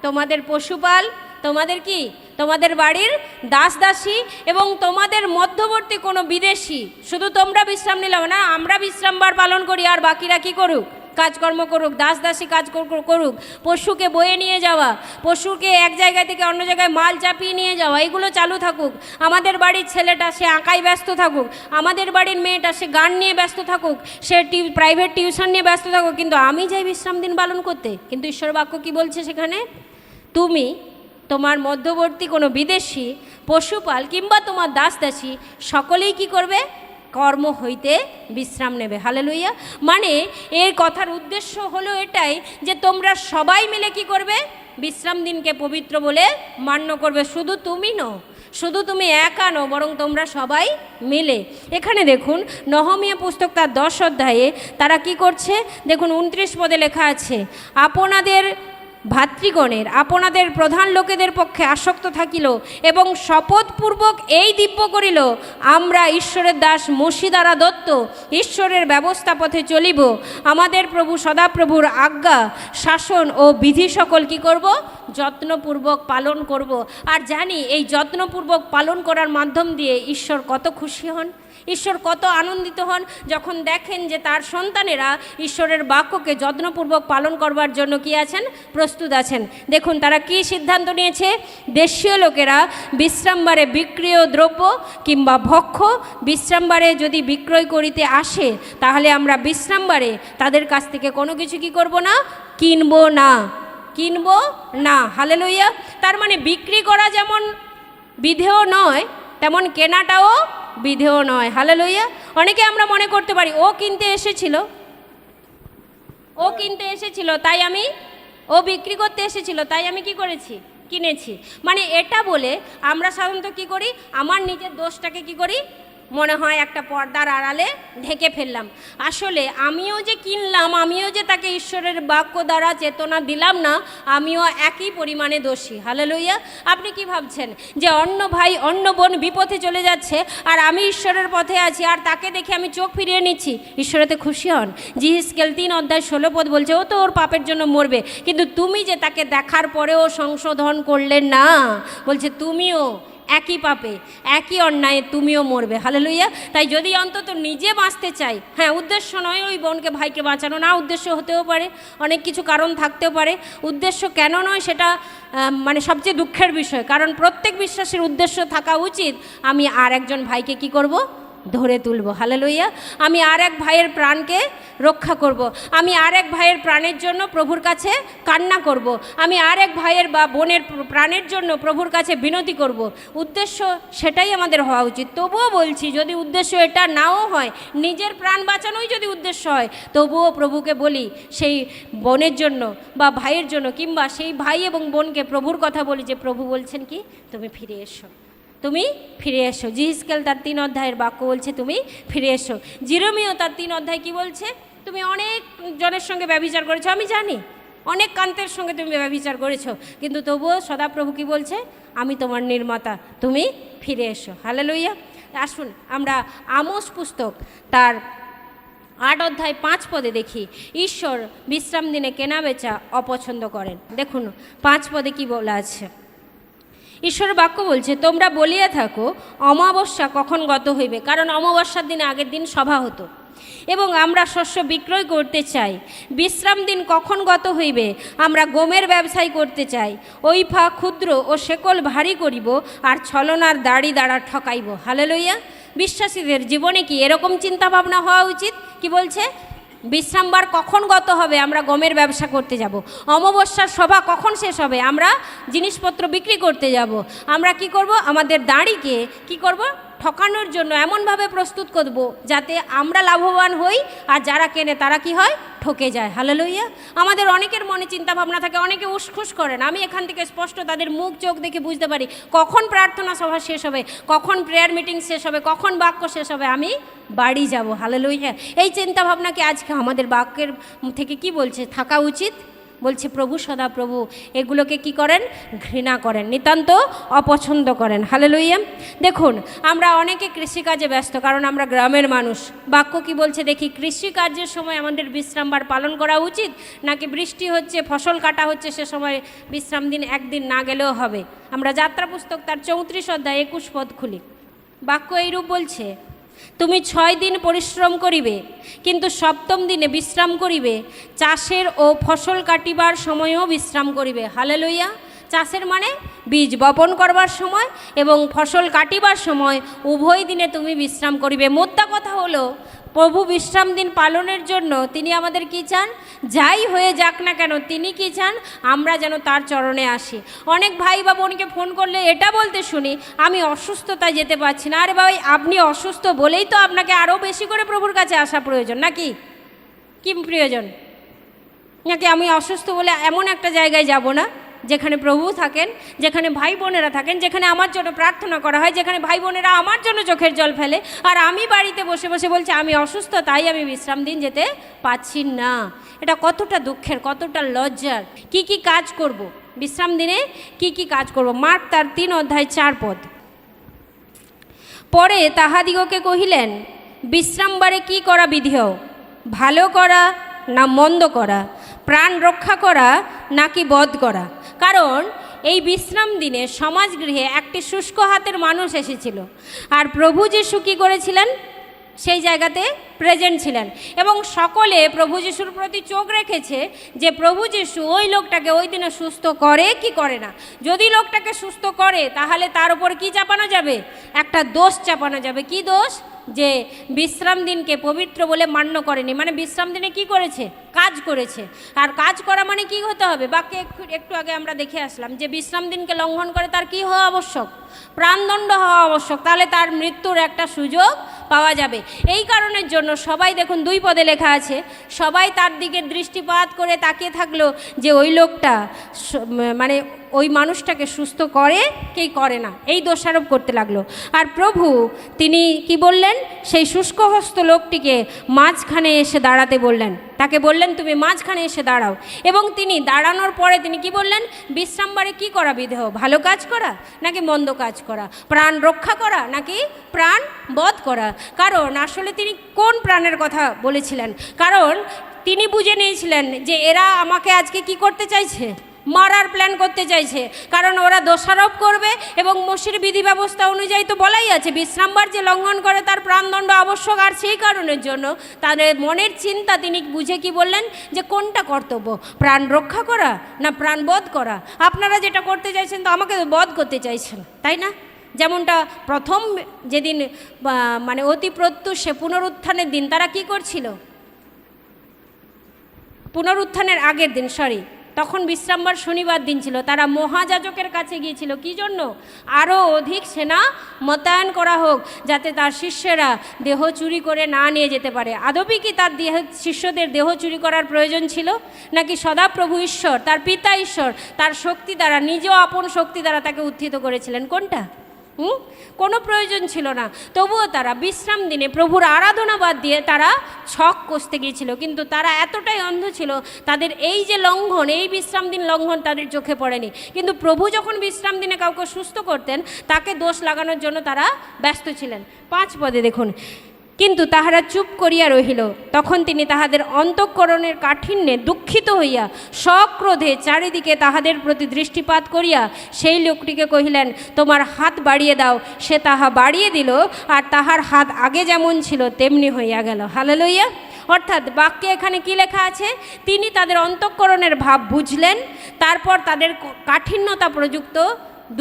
তোমাদের পশুপাল, তোমাদের কি, তোমাদের বাড়ির দাস দাসী এবং তোমাদের মধ্যবর্তী কোনো বিদেশি। শুধু তোমরা বিশ্রাম নিলাম না, আমরা বিশ্রামবার পালন করি আর বাকিরা কি করুক? কাজকর্ম করুক, দাস দাসী কাজ করুক। পশুকে বয়ে নিয়ে যাওয়া, পশুকে এক জায়গা থেকে অন্য জায়গায় মাল চাপিয়ে নিয়ে যাওয়া, এগুলো চালু থাকুক। আমাদের বাড়ির ছেলেটা সে আঁকায় ব্যস্ত থাকুক, আমাদের বাড়ির মেয়েটা সে গান নিয়ে ব্যস্ত থাকুক, সে প্রাইভেট টিউশন নিয়ে ব্যস্ত থাকুক, কিন্তু আমি যাই বিশ্রাম দিন পালন করতে। কিন্তু ঈশ্বর বাক্য কি বলছে সেখানে? তুমি তোমার মধ্যবর্তী কোনো বিদেশি, পশুপাল কিংবা তোমার দাস দাসী সকলেই কি করবে? কর্ম হইতে বিশ্রাম নেবে। হালেলুয়া! মানে এর কথার উদ্দেশ্য হলো এটাই যে তোমরা সবাই মিলে কি করবে? বিশ্রাম দিনকে পবিত্র বলে মান্য করবে। শুধু তুমি নও, শুধু তুমি একা নও, বরং তোমরা সবাই মিলে। এখানে দেখুন নহমিয়া পুস্তক তার 10 অধ্যায়ে তারা কি করছে দেখুন, 29 পদে লেখা আছে, আপনাদের ভাতৃগণের আপনাদের প্রধান লোকেদের পক্ষে আসক্ত থাকিল এবং শপথপূর্বক এই দিব্য করিল, আমরা ঈশ্বরের দাস মসি দ্বারা দত্ত ঈশ্বরের ব্যবস্থা পথে চলিব, আমাদের প্রভু সদাপ্রভুর আজ্ঞা শাসন ও বিধি সকল কি করব, যত্নপূর্বক পালন করব। আর জানি এই যত্নপূর্বক পালন করার মাধ্যম দিয়ে ঈশ্বর কত খুশি হন, ঈশ্বর কত আনন্দিত হন যখন দেখেন যে তার সন্তানেরা ঈশ্বরের বাক্যকে যত্নপূর্বক পালন করবার জন্য কি আছেন, প্রস্তুত আছেন। দেখুন তারা কি সিদ্ধান্ত নিয়েছে, দেশীয় লোকেরা বিশ্রামবারে বিক্রিয় দ্রব্য কিংবা ভক্ষ বিশ্রামবারে যদি বিক্রয় করিতে আসে, তাহলে আমরা বিশ্রামবারে তাদের কাছ থেকে কোনো কিছু কি করব না, কিনবো না। হালেলুয়া। তার মানে বিক্রি করা যেমন বিধেয় নয়, তেমন কেনাটাও বিধেয় নয়। হালেলুয়া। অনেকে আমরা মনে করতে পারি ও কিনতে এসেছিল তাই আমি, ও বিক্রি করতে এসেছিল তাই আমি কি করেছি, কিনেছি। মানে এটা বলে আমরা সাধারণত কি করি, আমার নিজের দোষটাকে কি করি, মনে হয় একটা পর্দার আড়ালে ঢেকে ফেললাম। আসলে আমিও যে কিনলাম, আমিও যে তাকে ঈশ্বরের বাক্য দ্বারা চেতনা দিলাম না, আমিও একই পরিমাণে দোষী। হালেলুয়া। আপনি কি ভাবছেন যে অন্য ভাই অন্য বোন বিপথে চলে যাচ্ছে আর আমি ঈশ্বরের পথে আছি, আর তাকে দেখে আমি চোখ ফিরিয়ে নিচ্ছি, ঈশ্বরেতে খুশি হন? জিহিজকেল 3 অধ্যায় 16 পদ বলছে ও তো ওর পাপের জন্য মরবে, কিন্তু তুমি যে তাকে দেখার পরেও সংশোধন করলেন না, বলছে তুমিও একই পাপে একই অন্যায়ে তুমিও মরবে। হালেলুয়া। তাই যদি অন্তত নিজে বাঁচতে চাই, হ্যাঁ উদ্দেশ্য নয় ওই বোনকে ভাইকে বাঁচানো, না উদ্দেশ্য হতেও পারে, অনেক কিছু কারণ থাকতেও পারে, উদ্দেশ্য কেন নয় সেটা মানে সবচেয়ে দুঃখের বিষয়, কারণ প্রত্যেক বিশ্বাসের উদ্দেশ্য থাকা উচিত আমি আর একজন ভাইকে কি করব, ধরে তুলব। হালেলুয়া। আমি আর এক ভাইয়ের প্রাণকে রক্ষা করব, আমি আর এক ভাইয়ের প্রাণের জন্য প্রভুর কাছে কান্না করব, আমি আর এক ভাইয়ের বা বোনের প্রাণের জন্য প্রভুর কাছে বিনতি করব। উদ্দেশ্য সেটাই আমাদের হওয়া উচিত। তবুও বলছি যদি উদ্দেশ্য এটা নাও হয়, নিজের প্রাণ বাঁচানোই যদি উদ্দেশ্য হয়, তবুও প্রভুকে বলি সেই বোনের জন্য বা ভাইয়ের জন্য, কিংবা সেই ভাই এবং বোনকে প্রভুর কথা বলি যে প্রভু বলছেন কি, তুমি ফিরে এসো, তুমি ফিরে এসো। জিহিজকেল তার 3 অধ্যায়ের বাক্য বলছে তুমি ফিরে এসো। জিরমিও তার 3 অধ্যায় কি বলছে, তুমি অনেক জনের সঙ্গে ব্যভিচার করেছো, আমি জানি অনেক কান্তের সঙ্গে তুমি ব্যভিচার করেছো, কিন্তু তবুও সদাপ্রভু কি বলছে, আমি তোমার নির্মাতা, তুমি ফিরে এসো। হালেলুয়া। আসুন আমরা আমোস পুস্তক তার 8 অধ্যায় 5 পদে দেখি, ঈশ্বর বিশ্রাম দিনে কেনা বেচা অপছন্দ করেন। দেখুন 5 পদে কি বলা আছে, ঈশ্বরের বাক্য বলছে, তোমরা বলিয়া থাকো অমাবস্যা কখন গত হইবে, কারণ অমাবস্যার দিনে আগের দিন সভা হতো, এবং আমরা শস্য বিক্রয় করতে চাই। বিশ্রাম দিন কখন গত হইবে, আমরা গমের ব্যবসায় করতে চাই। ওইফা ক্ষুদ্র ও শেকল ভারী করিব, আর ছলনার দাড়ি দ্বারা ঠকাইব। হালেলুয়া। বিশ্বাসীদের জীবনে কি এরকম চিন্তা ভাবনা হওয়া উচিত? কি বলছে, বিশ্রামবার কখন গত হবে, আমরা গমের ব্যবসা করতে যাব। অমাবস্যার সভা কখন শেষ হবে, আমরা জিনিসপত্র বিক্রি করতে যাব। আমরা কি করব, আমাদের দাঁড়িকে কি করব, ঠকানোর জন্য এমনভাবে প্রস্তুত করব যাতে আমরা লাভবান হই আর যারা কেনে তারা কি হয়, ঠকে যায়। হালেলুয়া। আমাদের অনেকের মনে চিন্তা ভাবনা থাকে, অনেকে উসখুস করেন, আমি এখান থেকে স্পষ্ট তাদের মুখ চোখ দেখে বুঝতে পারি কখন প্রার্থনা সভা শেষ হবে, কখন প্রেয়ার মিটিং শেষ হবে, কখন বাক্য শেষ হবে, আমি বাড়ি যাব। হালেলুয়া। এই চিন্তা ভাবনা কি আজকে আমাদের বাক্যের থেকে কি বলছে থাকা উচিত? বলছে প্রভু সদাপ্রভু এগুলোকে কি করেন, ঘৃণা করেন, নিতান্ত অপছন্দ করেন। হালেলুয়া। দেখুন আমরা অনেকে কৃষিকাজে ব্যস্ত, কারণ আমরা গ্রামের মানুষ। বাক্য কি বলছে দেখি, কৃষিকার্যের সময় আমাদের বিশ্রামবার পালন করা উচিত, নাকি বৃষ্টি হচ্ছে ফসল কাটা হচ্ছে সে সময় বিশ্রাম দিন একদিন না গেলেও হবে? আমরা যাত্রা পুস্তক তার 34 অধ্যায় 21 পদ খুলি, বাক্য এইরূপ বলছে, তুমি 6 দিন পরিশ্রম করিবে, কিন্তু 7ম দিনে বিশ্রাম করিবে, চাষের ও ফসল কাটিবার সময়ও বিশ্রাম করিবে। হালেলুয়া। চাষের মানে বীজ বপন করবার সময় এবং ফসল কাটিবার সময় উভয় দিনে তুমি বিশ্রাম করিবে। মোদ্দা কথা হলো প্রভু বিশ্রাম দিন পালনের জন্য তিনি আমাদের কি চান, যাই হয়ে যাক না কেন তিনি কি চান, আমরা যেন তার চরণে আসি। অনেক ভাই বা বোনকে ফোন করলে এটা বলতে শুনি, আমি অসুস্থতায় যেতে পারছি না। আরে ভাই, আপনি অসুস্থ বলেই তো আপনাকে আরও বেশি করে প্রভুর কাছে আসা প্রয়োজন, নাকি কি প্রয়োজন? নাকি আমি অসুস্থ বলে এমন একটা জায়গায় যাব না যেখানে প্রভু থাকেন, যেখানে ভাই বোনেরা থাকেন, যেখানে আমার জন্য প্রার্থনা করা হয়, যেখানে ভাই বোনেরা আমার জন্য চোখের জল ফেলে, আর আমি বাড়িতে বসে বসে বলছি আমি অসুস্থ তাই আমি বিশ্রাম দিন যেতে পাচ্ছি না। এটা কতটা দুঃখের, কতটা লজ্জার। কি কি কাজ করব বিশ্রাম দিনে, কি কি কাজ করব? মার্ক তার 3 অধ্যায় 4 পদ। পরে তাহাদিগকে কহিলেন, বিশ্রামবারে কি করা বিধেয়? ভালো করা না মন্দ করা? প্রাণ রক্ষা করা নাকি বধ করা? কারণ এই বিশ্রাম দিনে সমাজগৃহে একটি শুষ্ক হাতের মানুষ এসেছিল, আর প্রভু যিশু কী করেছিলেন? সেই জায়গাতে প্রেজেন্ট ছিলেন, এবং সকলে প্রভু যিশুর প্রতি চোখ রেখেছে যে প্রভু যিশু ওই লোকটাকে ওই দিনে সুস্থ করে কি করে না। যদি লোকটাকে সুস্থ করে তাহলে তার উপর কি চাপানো যাবে? একটা দোষ চাপানো যাবে। কি দোষ? যে বিশ্রাম দিনকে পবিত্র বলে মান্য করেনি, মানে বিশ্রাম দিনে কি করেছে? কাজ করেছে। আর কাজ করা মানে কি হতে হবে? বাক্যে একটু আগে আমরা দেখে আসলাম যে বিশ্রাম দিনকে লঙ্ঘন করে তার কি হওয়া আবশ্যক? প্রাণদণ্ড হওয়া আবশ্যক, তাহলে তার মৃত্যুর একটা সুযোগ পাওয়া যাবে। এই কারণের জন্য সবাই দেখুন 2 পদে লেখা আছে, সবাই তার দিকে দৃষ্টিপাত করে তাকিয়ে থাকলো যে ওই লোকটা মানে ওই মানুষটাকে সুস্থ করে কি করে না, এই দোষারোপ করতে লাগলো। আর প্রভু তিনি কি বললেন? সেই শুষ্কহস্ত লোকটিকে মাঝখানে এসে দাঁড়াতে বললেন, তাকে বললেন তুমি মাঝখানে এসে দাঁড়াও। এবং তিনি দাঁড়ানোর পরে তিনি কি বললেন? বিশ্রামবারে কি করা বিধেয়? ভালো কাজ করা নাকি মন্দ কাজ করা? প্রাণ রক্ষা করা নাকি প্রাণ বধ করা? কারণ আসলে তিনি কোন প্রাণের কথা বলেছিলেন? কারণ তিনি বুঝে নিয়েছিলেন যে এরা আমাকে আজকে কি করতে চাইছে? মারার প্ল্যান করতে চাইছে। কারণ ওরা দোষারোপ করবে, এবং মসির বিধি ব্যবস্থা অনুযায়ী তো বলাই আছে বিশ্রামবার যে লঙ্ঘন করে তার প্রাণদণ্ড আবশ্যক। আর সেই কারণের জন্য তাদের মনের চিন্তা তিনি বুঝে কি বললেন? যে কোনটা কর্তব্য, প্রাণ রক্ষা করা না প্রাণ বধ করা? আপনারা যেটা করতে চাইছেন তো আমাকে বধ করতে চাইছেন, তাই না? যেমনটা প্রথম যেদিন মানে অতি প্রত্যুষে পুনরুত্থানের দিন তারা কি করছিল? পুনরুত্থানের আগের দিন তখন বিশ্রামবার শনিবার দিন ছিল, তারা মহাযাজকের কাছে গিয়েছিল কি জন্য? আরও অধিক সেনা মোতায়েন করা হোক, যাতে তার শিষ্যেরা দেহ চুরি করে না নিয়ে যেতে পারে। আদপি কি তার শিষ্যদের দেহ চুরি করার প্রয়োজন ছিল? নাকি সদাপ্রভু ঈশ্বর, তার পিতা ঈশ্বর তার শক্তি দ্বারা, নিজেও আপন শক্তি দ্বারা তাকে উত্থিত করেছিলেন? কোনটা? কোনো প্রয়োজন ছিল না। তবুও তারা বিশ্রাম দিনে প্রভুর আরাধনা বাদ দিয়ে তারা ছক কষতে গিয়েছিল। কিন্তু তারা এতটাই অন্ধ ছিল, তাদের এই যে লঙ্ঘন, এই বিশ্রাম দিন লঙ্ঘন তাদের চোখে পড়েনি। কিন্তু প্রভু যখন বিশ্রাম দিনে কাউকে সুস্থ করতেন তাকে দোষ লাগানোর জন্য তারা ব্যস্ত ছিলেন। 5 পদে দেখুন, কিন্তু তাহারা চুপ করিয়া রহিল। তখন তিনি তাহাদের অন্তঃকরণের কাঠিন্যে দুঃখিত হইয়া সক্রোধে চারিদিকে তাহাদের প্রতি দৃষ্টিপাত করিয়া সেই লোকটিকে কহিলেন, তোমার হাত বাড়িয়ে দাও। সে তাহা বাড়িয়ে দিল, আর তাহার হাত আগে যেমন ছিল তেমনি হইয়া গেল। হালেলুয়া। অর্থাৎ বাক্যে এখানে কি লেখা আছে? তিনি তাদের অন্তঃকরণের ভাব বুঝলেন, তারপর তাদের কাঠিন্যতা প্রযুক্ত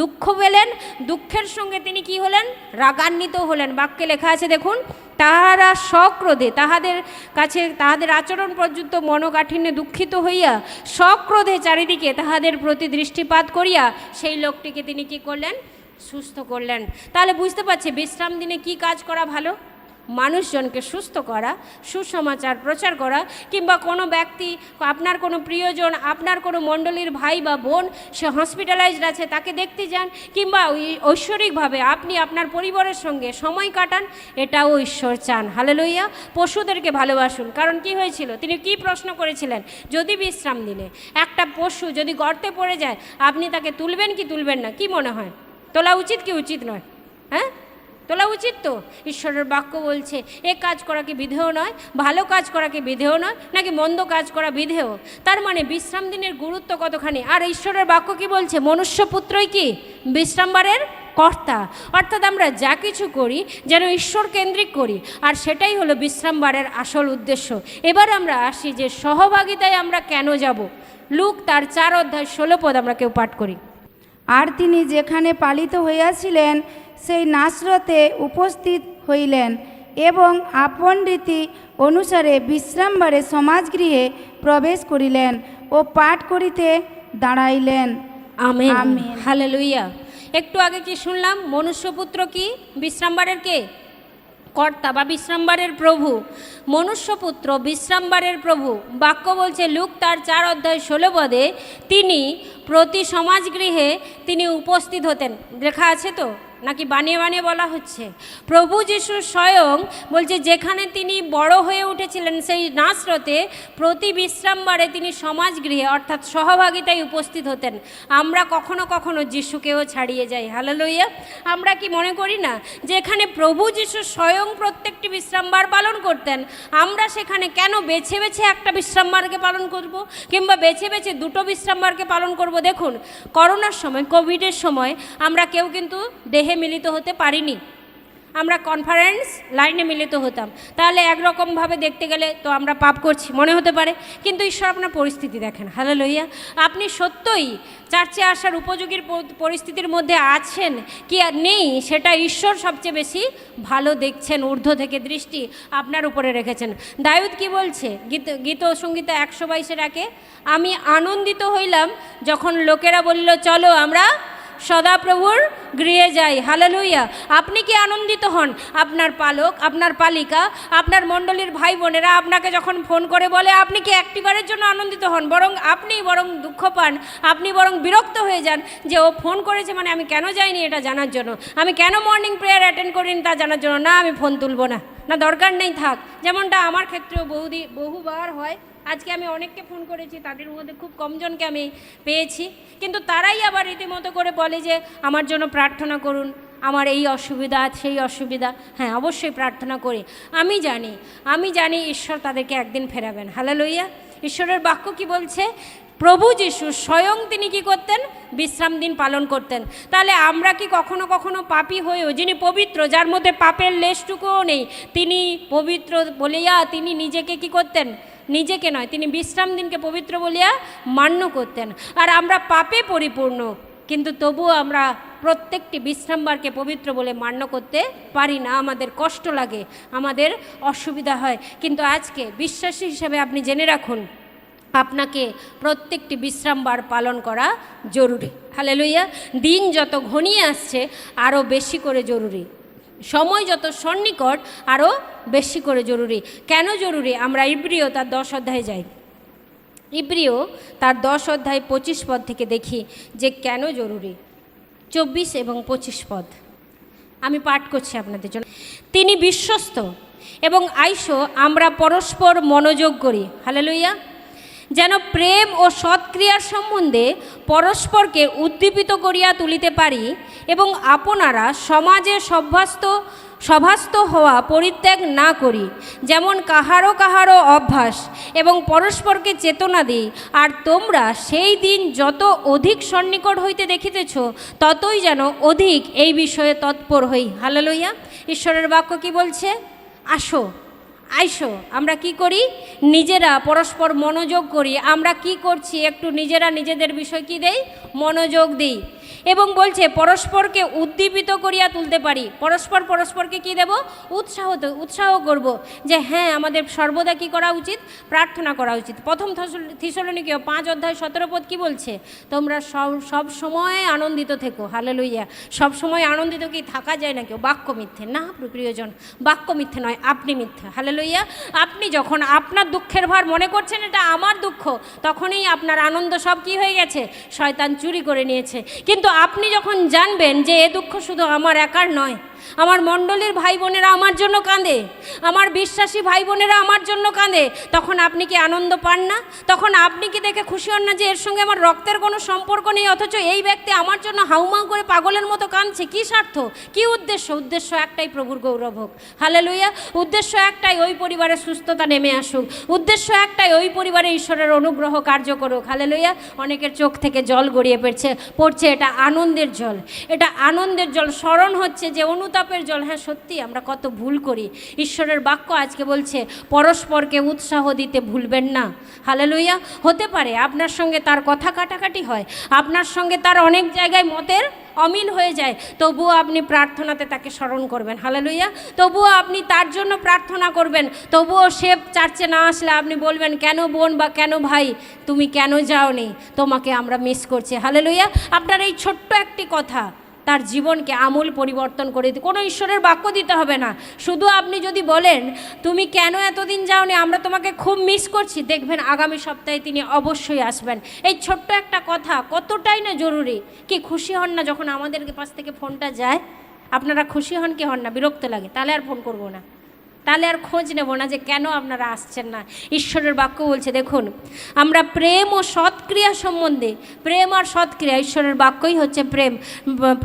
দুঃখ পেলেন, দুঃখের সঙ্গে তিনি কি হলেন? রাগান্বিত হলেন। বাক্যে লেখা আছে দেখুন, তাহারা সক্রোধে, তাহাদের কাছে তাহাদের আচরণ পর্যন্ত মনোকাঠিন্যে দুঃখিত হইয়া সক্রোধে চারিদিকে তাহাদের প্রতি দৃষ্টিপাত করিয়া সেই লোকটিকে তিনি কি করলেন? সুস্থ করলেন। তাহলে বুঝতে পারছি বিশ্রাম দিনে কি কাজ করা ভালো? মানুষজনকে সুস্থ করা, সুসমাচার প্রচার করা, কিংবা কোনো ব্যক্তি, আপনার কোনো প্রিয়জন, আপনার কোনো মণ্ডলীর ভাই বা বোন সে হসপিটালাইজড আছে, তাকে দেখতে যান, কিংবা ঐশ্বরিকভাবে আপনি আপনার পরিবারের সঙ্গে সময় কাটান, এটাও ঈশ্বর চান। হালেলুইয়া। পশুদেরকে ভালোবাসুন। কারণ কি হয়েছিল? তিনি কি প্রশ্ন করেছিলেন? যদি বিশ্রাম দিনে একটা পশু যদি গর্তে পড়ে যায়, আপনি তাকে তুলবেন কি তুলবেন না? কি মনে হয়? তোলা উচিত কি উচিত নয়? হ্যাঁ, তোলা উচিত তো। ঈশ্বরের বাক্য বলছে এ কাজ করা কি বিধেয় নয়? ভালো কাজ করা কি বিধেয় নয়? নাকি মন্দ কাজ করা বিধেয়? তার মানে বিশ্রাম দিনের গুরুত্ব কতখানি। আর ঈশ্বরের বাক্য কি বলছে? মনুষ্যপুত্রই কি বিশ্রামবারের কর্তা। অর্থাৎ আমরা যা কিছু করি যেন ঈশ্বর কেন্দ্রিক করি, আর সেটাই হলো বিশ্রামবারের আসল উদ্দেশ্য। এবার আমরা আসি যে সহভাগিতায় আমরা কেন যাব। লুক তার 4 অধ্যায় 16 পদ আমরা কেউ পাঠ করি। আর তিনি যেখানে পালিত হইয়াছিলেন সেই নাসরতে উপস্থিত হইলেন, এবং আপন রীতি অনুসারে বিশ্রামবারে সমাজগৃহে প্রবেশ করিলেন ও পাঠ করিতে দাঁড়াইলেন। Amen, amen. হালেলুইয়া। একটু আগে কি শুনলাম? মনুষ্যপুত্র কি বিশ্রামবারের কে? কর্তা বা বিশ্রামবারের প্রভু, মনুষ্যপুত্র বিশ্রামবারের প্রভু। বাক্য বলছে লুক তার 4:16 তিনি প্রতি সমাজগৃহে তিনি উপস্থিত হতেন। লেখা আছে তো, নাকি বানিয়ে বানিয়ে বলা হচ্ছে? প্রভু যিশু স্বয়ং বলছে যেখানে তিনি বড় হয়ে উঠেছিলেন সেই নাসরতে প্রতি বিশ্রামবারে তিনি সমাজগৃহে অর্থাৎ সহভাগিতায় উপস্থিত হতেন। আমরা কখনো কখনো যিশুকেও ছাড়িয়ে যাই। হালেলুয়া। আমরা কি মনে করি না যে এখানে প্রভু যিশু স্বয়ং প্রত্যেকটি বিশ্রামবার পালন করতেন, আমরা সেখানে কেন বেছে বেছে একটা বিশ্রামবারকে পালন করব, কিংবা বেছে বেছে দুটো বিশ্রামবারকে পালন করব? দেখুন, করোনার সময়, কোভিডের সময় আমরা কেউ কিন্তু দেহে মিলিত হতে পারিনি, আমরা কনফারেন্স লাইনে মিলিত হতাম। তাহলে একরকমভাবে দেখতে গেলে তো আমরা পাপ করছি মনে হতে পারে, কিন্তু ঈশ্বর আপনার পরিস্থিতি দেখেন। হালেলুয়া। আপনি সত্যই চার্চে আসার উপযোগী পরিস্থিতির মধ্যে আছেন কি আর নেই, সেটা ঈশ্বর সবচেয়ে বেশি ভালো দেখছেন, ঊর্ধ্ব থেকে দৃষ্টি আপনার উপরে রেখেছেন। দাউদ কি বলছে গীত সংগীত 122 আমি আনন্দিত হইলাম যখন লোকেরা বলল চলো আমরা সদাপ্রভুর গৃহে যাই। হালেলুয়া। আপনি কি আনন্দিত হন? আপনার পালক, আপনার পালিকা, আপনার মণ্ডলীর ভাই বোনেরা আপনাকে যখন ফোন করে বলে, আপনি কি একটিবারের জন্য আনন্দিত হন? আপনি বরং দুঃখ পান, আপনি বরং বিরক্ত হয়ে যান যে ও ফোন করেছে মানে আমি কেন যাইনি এটা জানার জন্য, আমি কেন মর্নিং প্রেয়ার অ্যাটেন্ড করিনি তা জানার জন্য। না, আমি ফোন তুলবো না, না দরকার নেই, থাক। যেমনটা আমার ক্ষেত্রেও বহুবার হয়। আজকে আমি অনেককে ফোন করেছি, তাদের মধ্যে খুব কমজনকে আমি পেয়েছি, কিন্তু তারাই আবার রীতিমতো করে বলে যে আমার জন্য প্রার্থনা করুন, আমার এই অসুবিধা সেই অসুবিধা। হ্যাঁ, অবশ্যই প্রার্থনা করি। আমি জানি ঈশ্বর তাদেরকে একদিন ফেরাবেন। হালেলুয়া। ঈশ্বরের বাক্য কি বলছে? প্রভু যিশু স্বয়ং তিনি কি করতেন? বিশ্রাম দিন পালন করতেন। তাহলে আমরা কি কখনো কখনো পাপী হয়েও, যিনি পবিত্র, যার মধ্যে পাপের লেশটুকুও নেই, তিনি পবিত্র বলিয়া তিনি নিজেকে কি করতেন? নিজেকে নয়, তিনি বিশ্রাম দিনকে পবিত্র বলিয়া মান্য করতেন। আর আমরা পাপে পরিপূর্ণ, কিন্তু তবুও আমরা প্রত্যেকটি বিশ্রামবারকে পবিত্র বলে মান্য করতে পারি না। আমাদের কষ্ট লাগে, আমাদের অসুবিধা হয়। কিন্তু আজকে বিশ্বাসী হিসেবে আপনি জেনে রাখুন, আপনাকে প্রত্যেকটি বিশ্রামবার পালন করা জরুরি। হালেলুয়া। দিন যত ঘনিয়ে আসছে আরও বেশি করে জরুরি, সময় যত সন্নিকট আরও বেশি করে জরুরি। কেন জরুরি? আমরা ইব্রিয় তার 10 যাই। ইব্রিয় তার 10:25 থেকে দেখি যে কেন জরুরি। 24 এবং 25 আমি পাঠ করছি আপনাদের জন্য। তিনি বিশ্বস্ত এবং আইসো আমরা পরস্পর মনোযোগ করি। হালেলুয়া। যেন প্রেম ও সৎক্রিয়ার সম্বন্ধে পরস্পরকে উদ্দীপিত করিয়া তুলিতে পারি এবং আপনারা সমাজে সভাস্থ হওয়া পরিত্যাগ না করি, যেমন কাহারো অভ্যাস, এবং পরস্পরকে চেতনা দিই। আর তোমরা সেই দিন যত অধিক সন্নিকট হইতে দেখিতেছ, ততই যেন অধিক এই বিষয়ে তৎপর হই। হালেলুয়া। ঈশ্বরের বাক্য কি বলছে? আইসো আমরা কি করি? নিজেরা পরস্পর মনোযোগ করি। আমরা কি করছি? একটু নিজেরা নিজেদের বিষয় কি দেই? মনোযোগ দিই। এবং বলছে পরস্পরকে উদ্দীপিত করিয়া তুলতে পারি। পরস্পরকে কি দেব? উৎসাহ করব যে হ্যাঁ, আমাদের সর্বদা কি করা উচিত? প্রার্থনা করা উচিত। প্রথম থিসলনিকীয় 5:17 কি বলছে? তোমরা সব সময় আনন্দিত থেকো। হালেলুইয়া। সব সময় আনন্দিত কি থাকা যায় নাকি? বাক্য মিথ্যে না প্রিয়জন, বাক্য মিথ্যে নয়, আপনি মিথ্যে। হালেলুইয়া। আপনি যখন আপনার দুঃখের ভার মনে করছেন এটা আমার দুঃখ, তখনই আপনার আনন্দ সব কি হয়ে গেছে? শয়তান চুরি করে নিয়েছে। কিন্তু আপনি যখন জানবেন যে এ দুঃখ শুধু আমার একার নয়, আমার মণ্ডলীর ভাই বোনেরা আমার জন্য কাঁদে, আমার বিশ্বাসী ভাই বোনেরা আমার জন্য কাঁদে, তখন আপনি কি আনন্দ পান না? তখন আপনি কি দেখে খুশি হন না যে এর সঙ্গে আমার রক্তের কোনো সম্পর্ক নেই, অথচ এই ব্যক্তি আমার জন্য হাউমাউ করে পাগলের মতো কাঁদছে? কি স্বার্থ, কি উদ্দেশ্য একটাই, প্রভুর গৌরব হোক। হালেলুয়া। উদ্দেশ্য একটাই, ওই পরিবারে সুস্থতা নেমে আসুক। উদ্দেশ্য একটাই, ওই পরিবারে ঈশ্বরের অনুগ্রহ কার্য করুক। হালেলুয়া। অনেকের চোখ থেকে জল গড়িয়ে পড়ছে। এটা আনন্দের জল, এটা আনন্দের জল। স্মরণ হচ্ছে যে অনুতাপের জল। হ্যাঁ, সত্যি আমরা কত ভুল করি। ঈশ্বরের বাক্য আজকে বলছে পরস্পরকে উৎসাহ দিতে ভুলবেন না। হালেলুয়া। হতে পারে আপনার সঙ্গে তার কথা কাটাকাটি হয়, আপনার সঙ্গে তার অনেক জায়গায় মতের অমিল হয়ে যায়, তবুও আপনি প্রার্থনাতে তাকে স্মরণ করবেন। হালেলুয়া। তবুও আপনি তার জন্য প্রার্থনা করবেন। তবুও সে চার্চে না আসলে আপনি বলবেন, কেন বোন বা কেন ভাই তুমি কেন যাওনি, তোমাকে আমরা মিস করছি। হালেলুয়া। আপনার এই ছোট্ট একটি কথা তার জীবনকে আমূল পরিবর্তন করে দিতে। কোনো ঈশ্বরের বাক্য দিতে হবে না, শুধু আপনি যদি বলেন তুমি কেন এতদিন যাওনি, আমরা তোমাকে খুব মিস করছি, দেখবেন আগামী সপ্তাহে তিনি অবশ্যই আসবেন। এই ছোট্ট একটা কথা কতটাই না জরুরি। কি খুশি হন না যখন আমাদের পাশ থেকে ফোনটা যায়? আপনারা খুশি হন কি হন না? বিরক্ত লাগে, তাহলে আর ফোন করবো না, তাহলে আর খোঁজ নেব না যে কেন আপনারা আসছেন না। ঈশ্বরের বাক্য বলছে, দেখুন আমরা প্রেম ও সৎক্রিয়া সম্বন্ধে, প্রেম আর সৎক্রিয়া, ঈশ্বরের বাক্যই হচ্ছে প্রেম।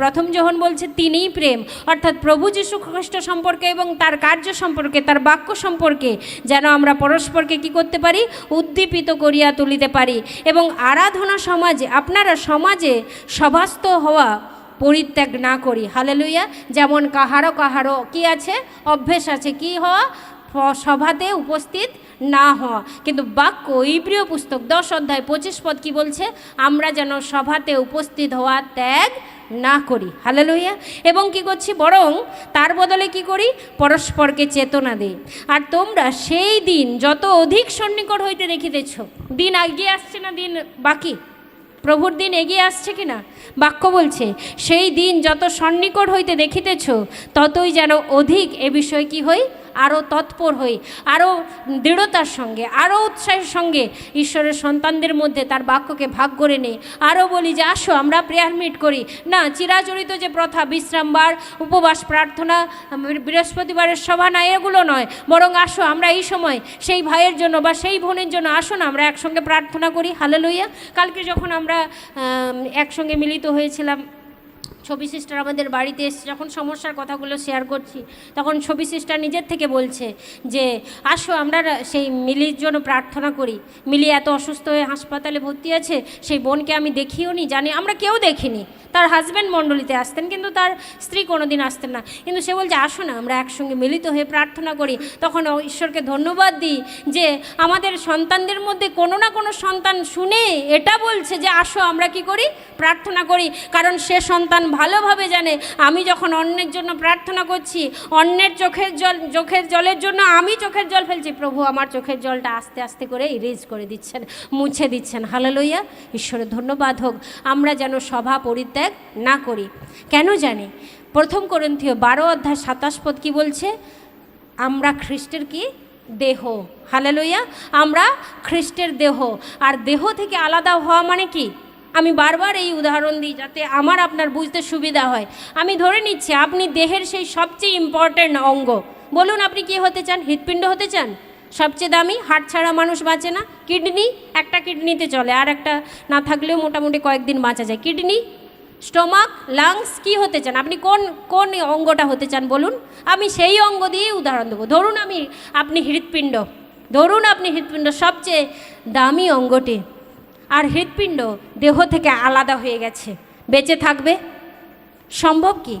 প্রথম যোহন বলছে তিনিই প্রেম, অর্থাৎ প্রভু যীশু খ্রিস্ট সম্পর্কে এবং তার কার্য সম্পর্কে, তার বাক্য সম্পর্কে যেন আমরা পরস্পরকে কি করতে পারি? উদ্দীপিত করিয়া তুলিতে পারি। এবং আরাধনা সমাজে, আপনারা সমাজে সভাস্থ হওয়া পরিত্যাগ না করি। হালেলুয়া। যেমন কাহারও কাহারও কি আছে? অভ্যেস আছে, কি হওয়া? সভাতে উপস্থিত না হওয়া। কিন্তু বাক্য ইব্রিয় পুস্তক 10 অধ্যায় 25 পদ কি বলছে? আমরা যেন সভাতে উপস্থিত হওয়া ত্যাগ না করি। হালেলুয়া। এবং কি করছি? বরং তার বদলে কি করি? পরস্পরকে চেতনা দিই। আর তোমরা সেই দিন যত অধিক সন্নিকট হইতে দেখিতেছ, দিন এগিয়ে আসছে না দিন বাকি? প্রভুর দিন এগিয়ে আসছে কি না? বাক্য বলছে সেই দিন যত সন্নিকট হইতে দেখিতেছ, ততই যেন অধিক এ বিষয়ে কি হই? আরও তৎপর হই, আরও দৃঢ়তার সঙ্গে, আরও উৎসাহের সঙ্গে ঈশ্বরের সন্তানদের মধ্যে তার বাক্যকে ভাগ করে নেই। আরও বলি যে আসো আমরা প্রেয়ার মিট করি না। চিরাচরিত যে প্রথা, বিশ্রামবার, উপবাস প্রার্থনা, বৃহস্পতিবারের সভা না, এগুলো নয়। বরং আসো আমরা এই সময় সেই ভাইয়ের জন্য বা সেই বোনের জন্য আসো না আমরা একসঙ্গে প্রার্থনা করি। হালেলুয়া। কালকে যখন আমরা একসঙ্গে মিলিত হয়েছিলাম, ছবি সিস্টার আমাদের বাড়িতে এসে যখন সমস্যার কথাগুলো শেয়ার করছি, তখন ছবি সিস্টার নিজের থেকে বলছে যে আসো আমরা সেই মিলির জন্য প্রার্থনা করি। মিলি এত অসুস্থ হয়ে হাসপাতালে ভর্তি আছে, সেই বোনকে আমি দেখিও নি, জানি, আমরা কেউ দেখিনি। তার হাজব্যান্ড মণ্ডলীতে আসতেন কিন্তু তার স্ত্রী কোনো দিন আসতেন না, কিন্তু সে বলছে আসো না আমরা একসঙ্গে মিলিত হয়ে প্রার্থনা করি। তখন ঈশ্বরকে ধন্যবাদ দিই যে আমাদের সন্তানদের মধ্যে কোনো না কোনো সন্তান শুনে এটা বলছে যে আসো আমরা কি করি? প্রার্থনা করি। কারণ সে সন্তান ভালোভাবে জানে আমি যখন অন্যের জন্য প্রার্থনা করছি, অন্যের চোখের জলের জন্য আমি চোখের জল ফেলছি, প্রভু আমার চোখের জলটা আস্তে আস্তে করে ইরেজ করে দিচ্ছেন, মুছে দিচ্ছেন। হালেলুয়া। ঈশ্বরের ধন্যবাদ হোক। আমরা যেন সভা পরিত্যাগ না করি। কেন জানি? 1 কোরিন্থীয় 12 অধ্যায় 27 পদ কি বলছে? আমরা খ্রিস্টের কি? দেহ। হালেলুয়া। আমরা খ্রিস্টের দেহ। আর দেহ থেকে আলাদা হওয়া মানে কি? আমি বারবার এই উদাহরণ দিই যাতে আমার আপনার বুঝতে সুবিধা হয়। আমি ধরে নিচ্ছি আপনি দেহের সেই সবচেয়ে ইম্পর্ট্যান্ট অঙ্গ। বলুন আপনি কি হতে চান? হৃৎপিণ্ড হতে চান? সবচেয়ে দামি, হার্ট ছাড়া মানুষ বাঁচে না। কিডনি, একটা কিডনিতে চলে, আর একটা না থাকলেও মোটামুটি কয়েকদিন বাঁচা যায়। কিডনি, স্টোমাক, লাংস, কি হতে চান আপনি? কোন অঙ্গটা হতে চান বলুন? আমি সেই অঙ্গ দিয়েই উদাহরণ দেবো। ধরুন আপনি হৃৎপিণ্ড, ধরুন আপনি হৃৎপিণ্ড সবচেয়ে দামি অঙ্গটি, আর হৃৎপিণ্ড দেহ থেকে আলাদা হয়ে গেছে, বেঁচে থাকবে? সম্ভব কি?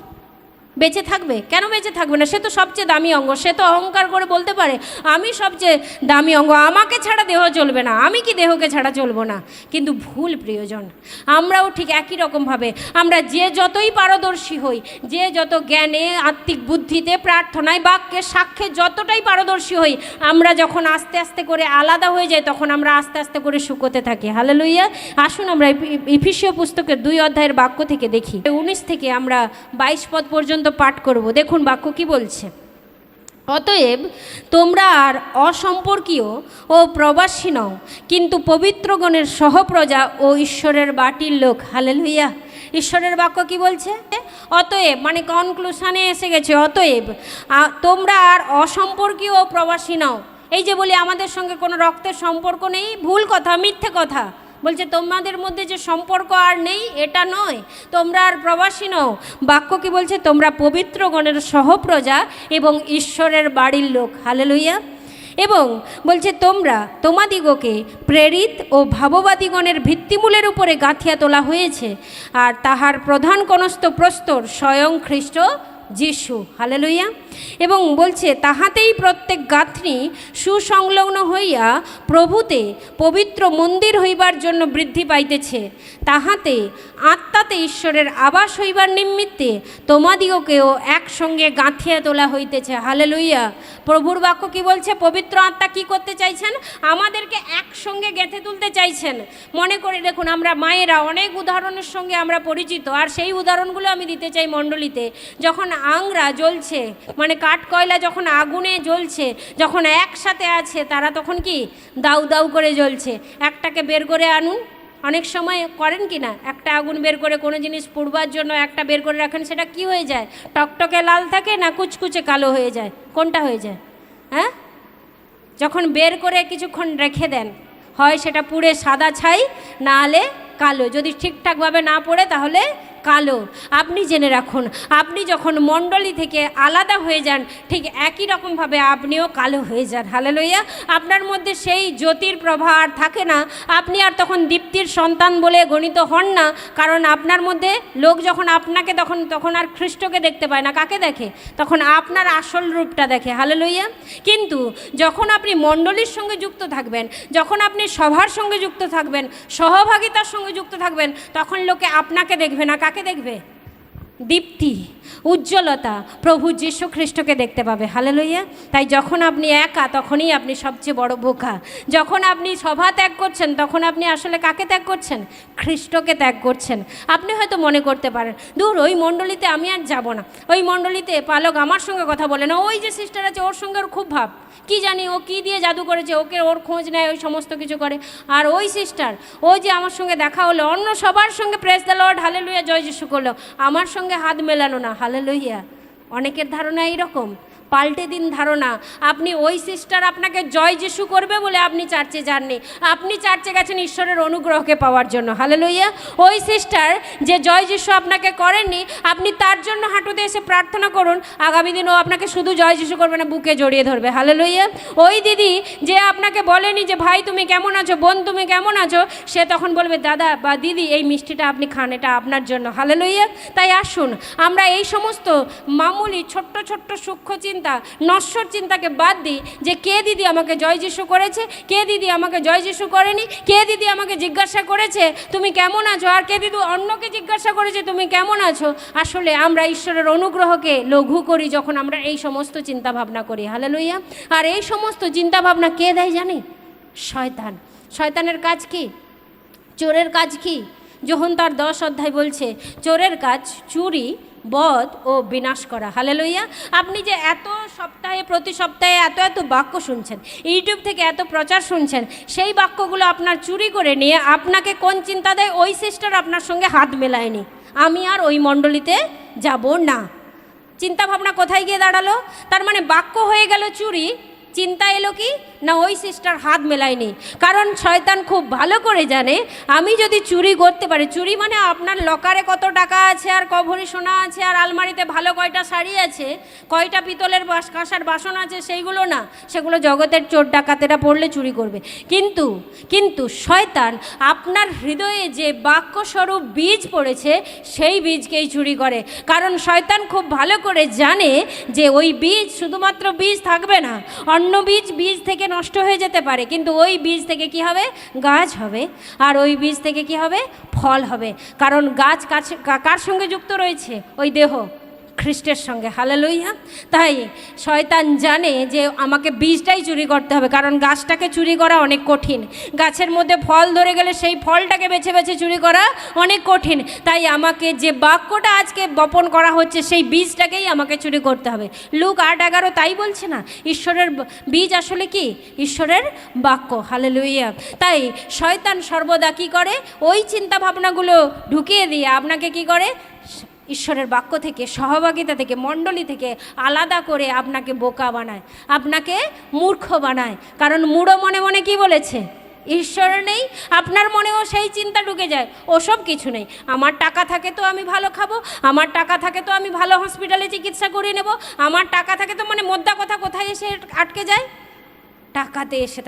বেঁচে থাকবে? কেন বেঁচে থাকবে না? সে তো সবচেয়ে দামি অঙ্গ। সে তো অহংকার করে বলতে পারে আমি সবচেয়ে দামি অঙ্গ, আমাকে ছাড়া দেহ চলবে না, আমি কি দেহকে ছাড়া চলবো না? কিন্তু ভুল প্রিয়জন। আমরাও ঠিক একই রকমভাবে আমরা যে যতই পারদর্শী হই, যে যত জ্ঞানে, আত্মিক বুদ্ধিতে, প্রার্থনায়, বাক্যে, সাক্ষ্যে যতটাই পারদর্শী হই, আমরা যখন আস্তে আস্তে করে আলাদা হয়ে যাই তখন আমরা আস্তে আস্তে করে শুকোতে থাকি। হালেলুয়া। আসুন আমরা ইফিসীয় পুস্তকের 2 অধ্যায়ের বাক্য থেকে দেখি। 19 থেকে আমরা 22 পদ পর্যন্ত পাঠ করব। দেখুন বাক্য কি বলছে। অতএব তোমরা আর অসম্পর্কীয় ও প্রবাসী নও, কিন্তু পবিত্রগণের সহপ্রজা ও ঈশ্বরের বাটির লোক। হালেলুয়া। ঈশ্বরের বাক্য কি বলছে? অতএব মানে কনক্লুশনে এসে গেছে। অতএব তোমরা আর অসম্পর্কীয় ও প্রবাসী নও। এই যে বলি আমাদের সঙ্গে কোনো রক্তের সম্পর্ক নেই, ভুল কথা, মিথ্যে কথা। বলছে তোমাদের মধ্যে যে সম্পর্ক আর নেই এটা নয়, তোমরা আর প্রবাসী নও। বাক্য কি বলছে? তোমরা পবিত্রগণের সহপ্রজা এবং ঈশ্বরের বাড়ির লোক। হালেলুয়া। এবং বলছে তোমরা তোমাদিগকে প্রেরিত ও ভাববাদীগণের ভিত্তিমূলের উপরে গাঁথিয়া তোলা হয়েছে, আর তাহার প্রধান কনস্ত প্রস্তর স্বয়ং খ্রিস্ট যিশু। হালেলুইয়া। এবং বলছে তাহাতেই প্রত্যেক গাঁথনি সুসংলগ্ন হইয়া প্রভুতে পবিত্র মন্দির হইবার জন্য বৃদ্ধি পাইতেছে, তাহাতে আত্মাতে ঈশ্বরের আবাস হইবার নিমিত্তে তোমাদিগকেও একসঙ্গে গাঁথিয়া তোলা হইতেছে। হালেলুইয়া। প্রভুর বাক্য কি বলছে? পবিত্র আত্মা কি করতে চাইছেন? আমাদেরকে একসঙ্গে গেঁথে তুলতে চাইছেন। মনে করে দেখুন, আমরা মায়েরা অনেক উদাহরণের সঙ্গে আমরা পরিচিত, আর সেই উদাহরণগুলো আমি দিতে চাই মণ্ডলীতে। যখন আংরা জ্বলছে, মানে কাঠ কয়লা যখন আগুনে জ্বলছে, যখন একসাথে আছে, তারা তখন কি দাউ দাউ করে জ্বলছে। একটাকে বের করে আনুন, অনেক সময় করেন কি না, একটা আগুন বের করে কোনো জিনিস পুড়বার জন্য একটা বের করে রাখেন, সেটা কি হয়ে যায়? টকটকে লাল থাকে না কুচকুচে কালো হয়ে যায়? কোনটা হয়ে যায়? হ্যাঁ, যখন বের করে কিছুক্ষণ রেখে দেন, হয় সেটা পুড়ে সাদা ছাই, না হলে কালো। যদি ঠিকঠাকভাবে না পড়ে তাহলে কালো। আপনি জেনে রাখুন, আপনি যখন মণ্ডলী থেকে আলাদা হয়ে যান, ঠিক একই রকমভাবে আপনিও কালো হয়ে যান। হালেলুইয়া। আপনার মধ্যে সেই জ্যোতির প্রভা আর থাকে না, আপনি আর তখন দীপ্তির সন্তান বলে গণিত হন না। কারণ আপনার মধ্যে লোক যখন আপনাকে তখন আর খ্রিস্টকে দেখতে পায় না, কাকে দেখে? তখন আপনার আসল রূপটা দেখে। হালেলুইয়া। কিন্তু যখন আপনি মণ্ডলীর সঙ্গে যুক্ত থাকবেন, যখন আপনি সভার সঙ্গে যুক্ত থাকবেন, সহভাগিতার সঙ্গে যুক্ত থাকবেন, তখন লোকে আপনাকে দেখবে না, কাকে দেখবে? দীপ্তি, উজ্জ্বলতা, প্রভু যীশু খ্রিস্টকে দেখতে পাবে। হালেলুইয়া। তাই যখন আপনি একা, তখনই আপনি সবচেয়ে বড় বোকা। যখন আপনি সভা ত্যাগ করছেন, তখন আপনি আসলে কাকে ত্যাগ করছেন? খ্রিস্টকে ত্যাগ করছেন। আপনি হয়তো মনে করতে পারেন, দূর, ওই মণ্ডলীতে আমি আর যাব না, ওই মণ্ডলীতে পালক আমার সঙ্গে কথা বলে না, ওই যে সিস্টার আছে ওর সঙ্গে ওর খুব ভাব, কি জানি ও কি দিয়ে জাদু করেছে, ওর খোঁজ নেয়, ওই সমস্ত কিছু করে। আর ওই সিস্টার, ওই যে আমার সঙ্গে দেখা হলো, অন্য সবার সঙ্গে প্রেজ দ্য লর্ড, হালেলুইয়া, জয় যিশু করলো, আমার সঙ্গে হাত মেলানো না। হালেলুইয়া। অনেকের ধারণা এইরকম। পাল্টে দিন ধারণা। আপনি ওই সিস্টার আপনাকে জয় যিশু করবে বলে আপনি চার্চে যাননি, আপনি চার্চে গেছেন ঈশ্বরের অনুগ্রহকে পাওয়ার জন্য। হালেলুইয়া। ওই সিস্টার যে জয় যিশু আপনাকে করেননি, আপনি তার জন্য হাঁটুতে এসে প্রার্থনা করুন, আগামী দিন ও আপনাকে শুধু জয় যিশু করবে না, বুকে জড়িয়ে ধরবে। হালেলুইয়া। ওই দিদি যে আপনাকে বলেনি যে ভাই তুমি কেমন আছো, বোন তুমি কেমন আছো, সে তখন বলবে দাদা বা দিদি এই মিষ্টিটা আপনি খান, এটা আপনার জন্য। হালেলুইয়া। তাই আসুন আমরা এই সমস্ত মামুলি ছোট্ট ছোট্ট সূক্ষ্ম চিন্তা, নশ্বর চিন্তাকে বাদ দিই, যে কে দিদি আমাকে জয় যিশু করেছে, কে দিদি আমাকে জয় যিশু করেনি, কে দিদি আমাকে জিজ্ঞাসা করেছে তুমি কেমন আছো, আর কে দিদি অন্যকে জিজ্ঞাসা করেছে তুমি কেমন আছো। আসলে আমরা ঈশ্বরের অনুগ্রহকে লঘু করি যখন আমরা এই সমস্ত চিন্তা ভাবনা করি। হালেলুইয়া। আর এই সমস্ত চিন্তা ভাবনা কে দেয় জানি? শয়তান। শয়তানের কাজ কি? চোরের কাজ কি? যোহন তার 10 অধ্যায় বলছে চোরের কাজ চুরি, বধ ও বিনাশ করা। হালেলুইয়া। আপনি যে এত সপ্তাহে প্রতি সপ্তাহে এত বাক্য শুনছেন, ইউটিউব থেকে এত প্রচার শুনছেন, সেই বাক্যগুলো আপনার চুরি করে নিয়ে আপনাকে কোন চিন্তা দেয়? ওই সিস্টার আপনার সঙ্গে হাত মেলায়নি, আমি আর ওই মণ্ডলীতে যাব না। চিন্তা ভাবনা কোথায় গিয়ে দাঁড়ালো? তার মানে বাক্য হয়ে গেল চুরি, চিন্তা এলো কি না ওই সিস্টার হাত মেলায়নি। কারণ শয়তান খুব ভালো করে জানে, আমি যদি চুরি করতে পারি, চুরি মানে আপনার লকারে কত টাকা আছে, আর কভরি সোনা আছে, আর আলমারিতে ভালো কয়টা শাড়ি আছে, কয়টা পিতলের কাঁসার বাসন আছে, সেইগুলো না, সেগুলো জগতের চোর ডাকাতেরা পড়লে চুরি করবে। কিন্তু শয়তান আপনার হৃদয়ে যে বাক্যস্বরূপ বীজ পড়েছে, সেই বীজকেই চুরি করে। কারণ শয়তান খুব ভালো করে জানে যে ওই বীজ শুধুমাত্র বীজ থাকবে না, অন্য বীজ থেকে নষ্ট হয়ে যেতে পারে, কিন্তু ওই বীজ থেকে কি হবে? গাছ হবে। আর ওই বীজ থেকে কি হবে? ফল হবে। কারণ গাছ কার সঙ্গে যুক্ত রয়েছে? ওই দেহ, খ্রিস্টের সঙ্গে। হালেলুইয়া। তাই শয়তান জানে যে আমাকে বীজটাই চুরি করতে হবে, কারণ গাছটাকে চুরি করা অনেক কঠিন। গাছের মধ্যে ফল ধরে গেলে সেই ফলটাকে বেছে বেছে চুরি করা অনেক কঠিন। তাই আমাকে যে বাক্যটা আজকে বপন করা হচ্ছে, সেই বীজটাকেই আমাকে চুরি করতে হবে। লুক 8:11 তাই বলছে না? ঈশ্বরের বীজ আসলে কি? ঈশ্বরের বাক্য। হালেলুইয়া। তাই শয়তান সর্বদা কি করে? ওই চিন্তা ভাবনাগুলো ঢুকিয়ে দিয়ে আপনাকে কি করে? ঈশ্বরের বাক্য থেকে, সহভাগিতা থেকে, মণ্ডলী থেকে আলাদা করে আপনাকে বোকা বানায়, আপনাকে মূর্খ বানায়। কারণ মূঢ় মনে মনে কি বলেছে? ঈশ্বর নেই। আপনার মনেও সেই চিন্তা ঢুকে যায়, ওসব কিছু নেই, আমার টাকা থাকে তো আমি ভালো খাবো, আমার টাকা থাকে তো আমি ভালো হসপিটালে চিকিৎসা করিয়ে নেব, আমার টাকা থাকে তো, মানে মোদ্দা কথা কোথায় এসে আটকে যায়? টাকাতে এসে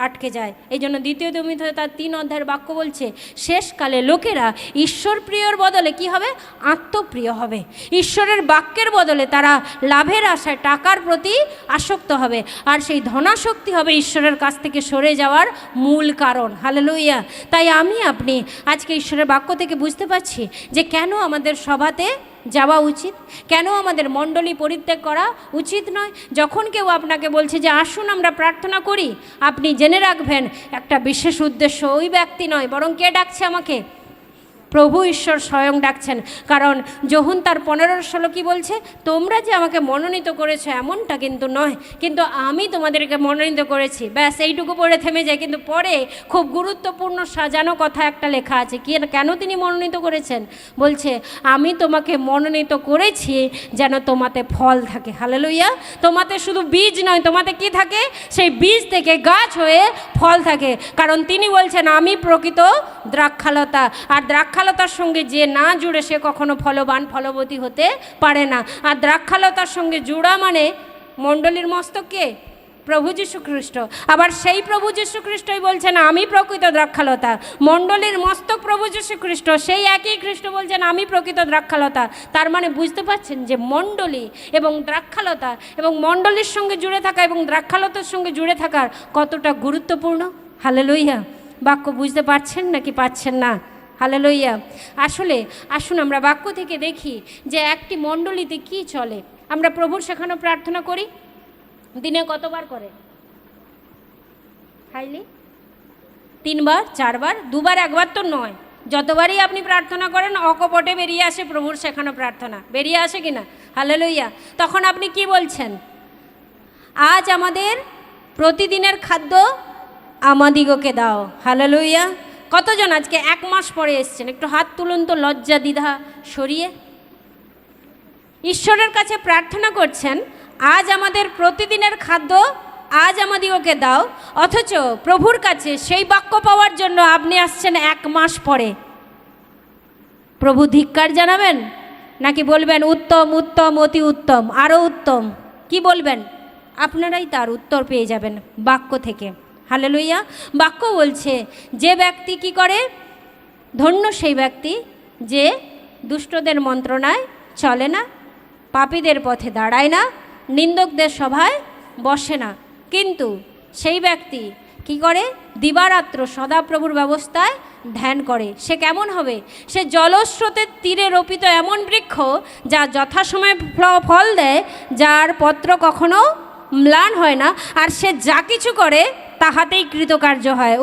আটকে যায়। এই জন্য দ্বিতীয় তিমোথেও তার 3 অধ্যায়ের বাক্য বলছে, শেষকালে লোকেরা ঈশ্বর প্রিয়র বদলে কি হবে? আত্মপ্রিয় হবে। ঈশ্বরের বাক্যের বদলে তারা লাভের আশায় টাকার প্রতি আসক্ত হবে, আর সেই ধনাসক্তি হবে ঈশ্বরের কাছ থেকে সরে যাওয়ার মূল কারণ। হালেলুয়া। তাই আপনি আজকে ঈশ্বরের বাক্য থেকে বুঝতে পারছি যে কেন আমাদের সভাতে যাওয়া উচিত, কেন আমাদের মণ্ডলী পরিত্যাগ করা উচিত নয়। যখন কেউ আপনাকে বলছে যে আসুন আমরা প্রার্থনা করি, আপনি জেনে রাখবেন একটা বিশেষ উদ্দেশ্য, ওই ব্যক্তি নয়, বরং কে ডাকছে আমাকে? প্রভু ঈশ্বর স্বয়ং ডাকছেন। কারণ যোহন তার 15-16 কি বলছে? তোমরা যে আমাকে মনোনীত করেছো এমনটা কিন্তু নয়, কিন্তু আমি তোমাদেরকে মনোনীত করেছি। ব্যাস এইটুকু পড়ে থেমে যায়, কিন্তু পরে খুব গুরুত্বপূর্ণ সাজানো কথা একটা লেখা আছে। কি, কেন তিনি মনোনীত করেছেন? বলছে আমি তোমাকে মনোনীত করেছি যেন তোমাতে ফল থাকে। হালেলুয়া। তোমাতে শুধু বীজ নয়, তোমাতে কি থাকে? সেই বীজ থেকে গাছ হয়ে ফল থাকে। কারণ তিনি বলছেন আমি প্রকৃত দ্রাক্ষালতা, আর দ্রাক্ষালতার সঙ্গে যে না জুড়ে সে কখনো ফলবান ফলবতী হতে পারে না। আর দ্রাক্ষালতার সঙ্গে জুড়া মানে মণ্ডলীর মস্তক কে? প্রভু যীশু খ্রিস্ট। আবার সেই প্রভু যীশু খ্রিস্টই বলছেন আমি প্রকৃত দ্রাক্ষালতা, মণ্ডলীর মস্তক প্রভু যীশু খ্রিস্ট। সেই একই খ্রিস্ট বলছেন আমি প্রকৃত দ্রাক্ষালতা। তার মানে বুঝতে পারছেন যে মণ্ডলী এবং দ্রাক্ষালতা এবং মণ্ডলীর সঙ্গে জুড়ে থাকা এবং দ্রাক্ষালতার সঙ্গে জুড়ে থাকার কতটা গুরুত্বপূর্ণ। হালেলুয়া। বাক্য বুঝতে পারছেন নাকি পাচ্ছেন না? হালেলুয়া। আসলে আসুন আমরা বাক্য থেকে দেখি যে একটি মণ্ডলীতে কি চলে। আমরা প্রভুর শেখানো প্রার্থনা করি, দিনে কতবার করে? হাইলি 3 বার, 4 বার, 2 বার, 1 বার তো নয়। যতবারই আপনি প্রার্থনা করেন অকপটে বেরিয়ে আসে প্রভুর শেখানো প্রার্থনা, বেরিয়ে আসে কিনা? হালেলুয়া। তখন আপনি কি বলছেন? আজ আমাদের প্রতিদিনের খাদ্য আমাদিগকে দাও। হালেলুয়া। কতজন আজকে 1 মাস পরে এসছেন? একটু হাত তুলুন তো, লজ্জা দ্বিধা সরিয়ে ঈশ্বরের কাছে প্রার্থনা করছেন আজ আমাদের প্রতিদিনের খাদ্য আজ আমাদিগকে দাও, অথচ প্রভুর কাছে সেই বাক্য পাওয়ার জন্য আপনি আসছেন 1 মাস পরে। প্রভু ধিক্কার জানাবেন নাকি বলবেন উত্তম উত্তম অতি উত্তম, আরও উত্তম? কি বলবেন? আপনারাই তার উত্তর পেয়ে যাবেন বাক্য থেকে। হালেলুয়া। বাক্য বলছে যে ব্যক্তি কি করে? ধন্য সেই ব্যক্তি যে দুষ্টদের মন্ত্রণায় চলে না, পাপীদের পথে দাঁড়ায় না, নিন্দকদের সভায় বসে না, কিন্তু সেই ব্যক্তি কি করে? দিবারাত্র সদাপ্রভুর ব্যবস্থায় ধ্যান করে। সে কেমন হবে? সে জলস্রোতের তীরে রোপিত এমন বৃক্ষ যা যথাসময়ে ফল দেয়, যার পত্র কখনো ম্লান হয় না, আর সে যা কিছু করে তাহাতেই কৃতকার্য হয়।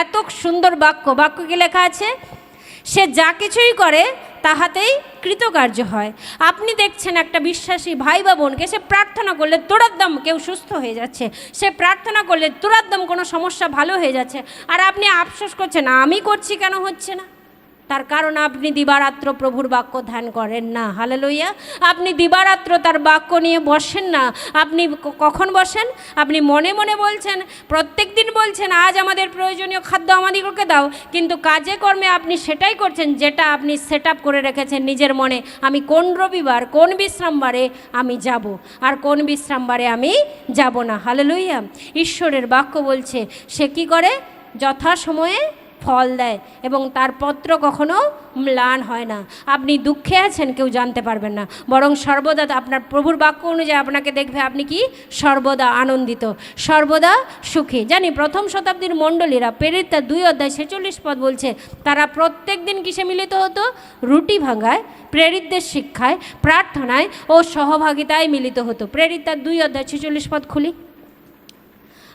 এত সুন্দর বাক্য। বাক্য কি লেখা আছে? সে যা কিছুই করে তাহাতেই কৃতকার্য হয়। আপনি দেখছেন একটা বিশ্বাসী ভাই বা বোনকে, সে প্রার্থনা করলে তোরাদ্দম কেউ সুস্থ হয়ে যাচ্ছে, সে প্রার্থনা করলে তোরাদ্দম কোনো সমস্যা ভালো হয়ে যাচ্ছে, আর আপনি আফসোস করছেন আমি করছি কেন হচ্ছে না? তার কারণ আপনি দিবারাত্র প্রভুর বাক্য ধ্যান করেন না। হালেলুয়া। আপনি দিবারাত্র তার বাক্য নিয়ে বসেন না। আপনি কখন বসেন? আপনি মনে মনে বলছেন, প্রত্যেক দিন বলছেন আজ আমাদের প্রয়োজনীয় খাদ্য আমাদিগকে দাও, কিন্তু কাজে কর্মে আপনি সেটাই করছেন যেটা আপনি সেট আপ করে রেখেছেন নিজের মনে। আমি কোন রবিবার, কোন বিশ্রামবারে আমি যাব, আর কোন বিশ্রামবারে আমি যাব না। হালেলুয়া। ঈশ্বরের বাক্য বলছে সে কি করে? যথাসময়ে ফল দেয় এবং তার পত্র কখনো ম্লান হয় না। আপনি দুঃখে আছেন কেউ জানতে পারবেন না, বরং সর্বদা আপনার প্রভুর বাক্য অনুযায়ী আপনাকে দেখবে আপনি কি? সর্বদা আনন্দিত, সর্বদা সুখী। জানি প্রথম শতাব্দীর মণ্ডলীরা প্রেরিত 2 অধ্যায় 46 পদ বলছে তারা প্রত্যেক দিন কিসে মিলিত হতো? রুটি ভাঙায়, প্রেরিতদের শিক্ষায়, প্রার্থনায় ও সহভাগিতায় মিলিত হতো। প্রেরিত 2 অধ্যায় 46 পদ খুলি।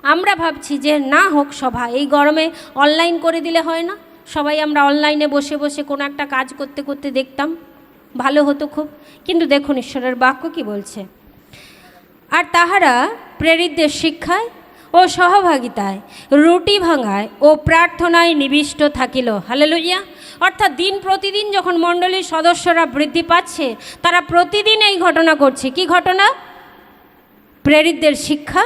আমরা ভাবছি যে না হোক সভা, এই গরমে অনলাইন করে দিলে হয় না? সবাই আমরা অনলাইনে বসে বসে কোনো একটা কাজ করতে করতে দেখতাম, ভালো হতো খুব। কিন্তু দেখুন ঈশ্বরের বাক্য কি বলছে, আর তাহারা প্রেরিতদের শিক্ষায় ও সহভাগিতায়, রুটি ভাঙায় ও প্রার্থনায় নিবিষ্ট থাকিল। হালেলুয়া। অর্থাৎ দিন প্রতিদিন যখন মণ্ডলীর সদস্যরা বৃদ্ধি পাচ্ছে, তারা প্রতিদিন এই ঘটনা করছে। কি ঘটনা? প্রেরিতদের শিক্ষা,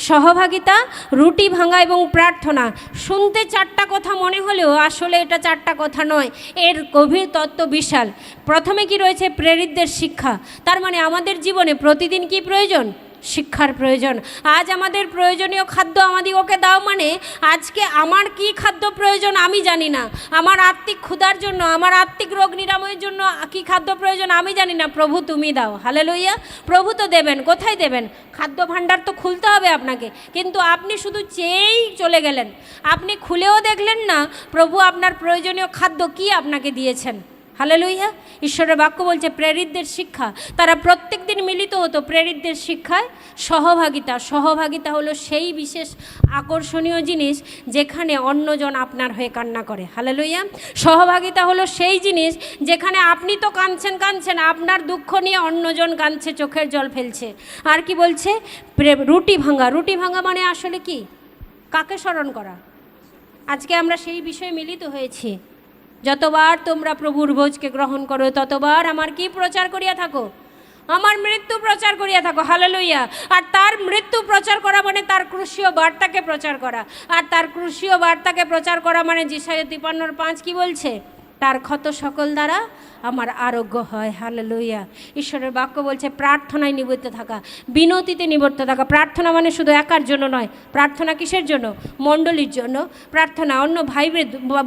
সহভাগিতা, রুটি ভাঙা এবং প্রার্থনা। শুনতে 4টা কথা মনে হলেও আসলে এটা 4টা কথা নয়, এর গভীর তত্ত্ব বিশাল। প্রথমে কি রয়েছে? প্রেরিতদের শিক্ষা। তার মানে আমাদের জীবনে প্রতিদিন কি প্রয়োজন? শিক্ষার প্রয়োজন। আজ আমাদের প্রয়োজনীয় খাদ্য আমাদিগকে দাও, মানে আজকে আমার কি খাদ্য প্রয়োজন আমি জানি না, আমার আত্মিক ক্ষুধার জন্য, আমার আত্মিক রোগ নিরাময়ের জন্য কি খাদ্য প্রয়োজন আমি জানি না। প্রভু তুমি দাও। হালেলুইয়া। প্রভু তো দেবেন, কোথায় দেবেন? খাদ্য ভাণ্ডার তো খুলতে হবে আপনাকে, কিন্তু আপনি শুধু চেয়েই চলে গেলেন, আপনি খুলেও দেখলেন না প্রভু আপনার প্রয়োজনীয় খাদ্য কি আপনাকে দিয়েছেন। হালেলুইয়া। ঈশ্বরের বাক্য বলছে প্রেরিতদের শিক্ষা, তারা প্রত্যেক দিন মিলিত হতো প্রেরিতদের শিক্ষায়। সহভাগিতা হলো সেই বিশেষ আকর্ষণীয় জিনিস যেখানে অন্যজন আপনার হয়ে কান্না করে। হালেলুইয়া। সহভাগিতা হলো সেই জিনিস যেখানে আপনি তো কাঁদছেন, আপনার দুঃখ নিয়ে অন্যজন কাঁদছে, চোখের জল ফেলছে। আর কি বলছে? রুটি ভাঙা মানে আসলে কি? কাকে স্মরণ করা? আজকে আমরা সেই বিষয়ে মিলিত হয়েছি। যতবার তোমরা প্রভুর ভোজকে গ্রহণ করো ততবার আমার কি প্রচার করিয়া থাকো? আমার মৃত্যু প্রচার করিয়া থাকো। হালেলুইয়া। আর তার মৃত্যু প্রচার করা মানে তার ক্রুশীয় বার্তাকে প্রচার করা, আর তার ক্রুশীয় বার্তাকে প্রচার করা মানে যেসায়া 53:5 কি বলছে? তার ক্ষত সকল দ্বারা আমার আরোগ্য হয়। হালেলুইয়া। ঈশ্বরের বাক্য বলছে প্রার্থনায় নিবদ্ধ থাকা, বিনতিতে নিবদ্ধ থাকা। প্রার্থনা মানে শুধু একার জন্য নয়। প্রার্থনা কিসের জন্য? মণ্ডলীর জন্য। প্রার্থনা অন্য ভাই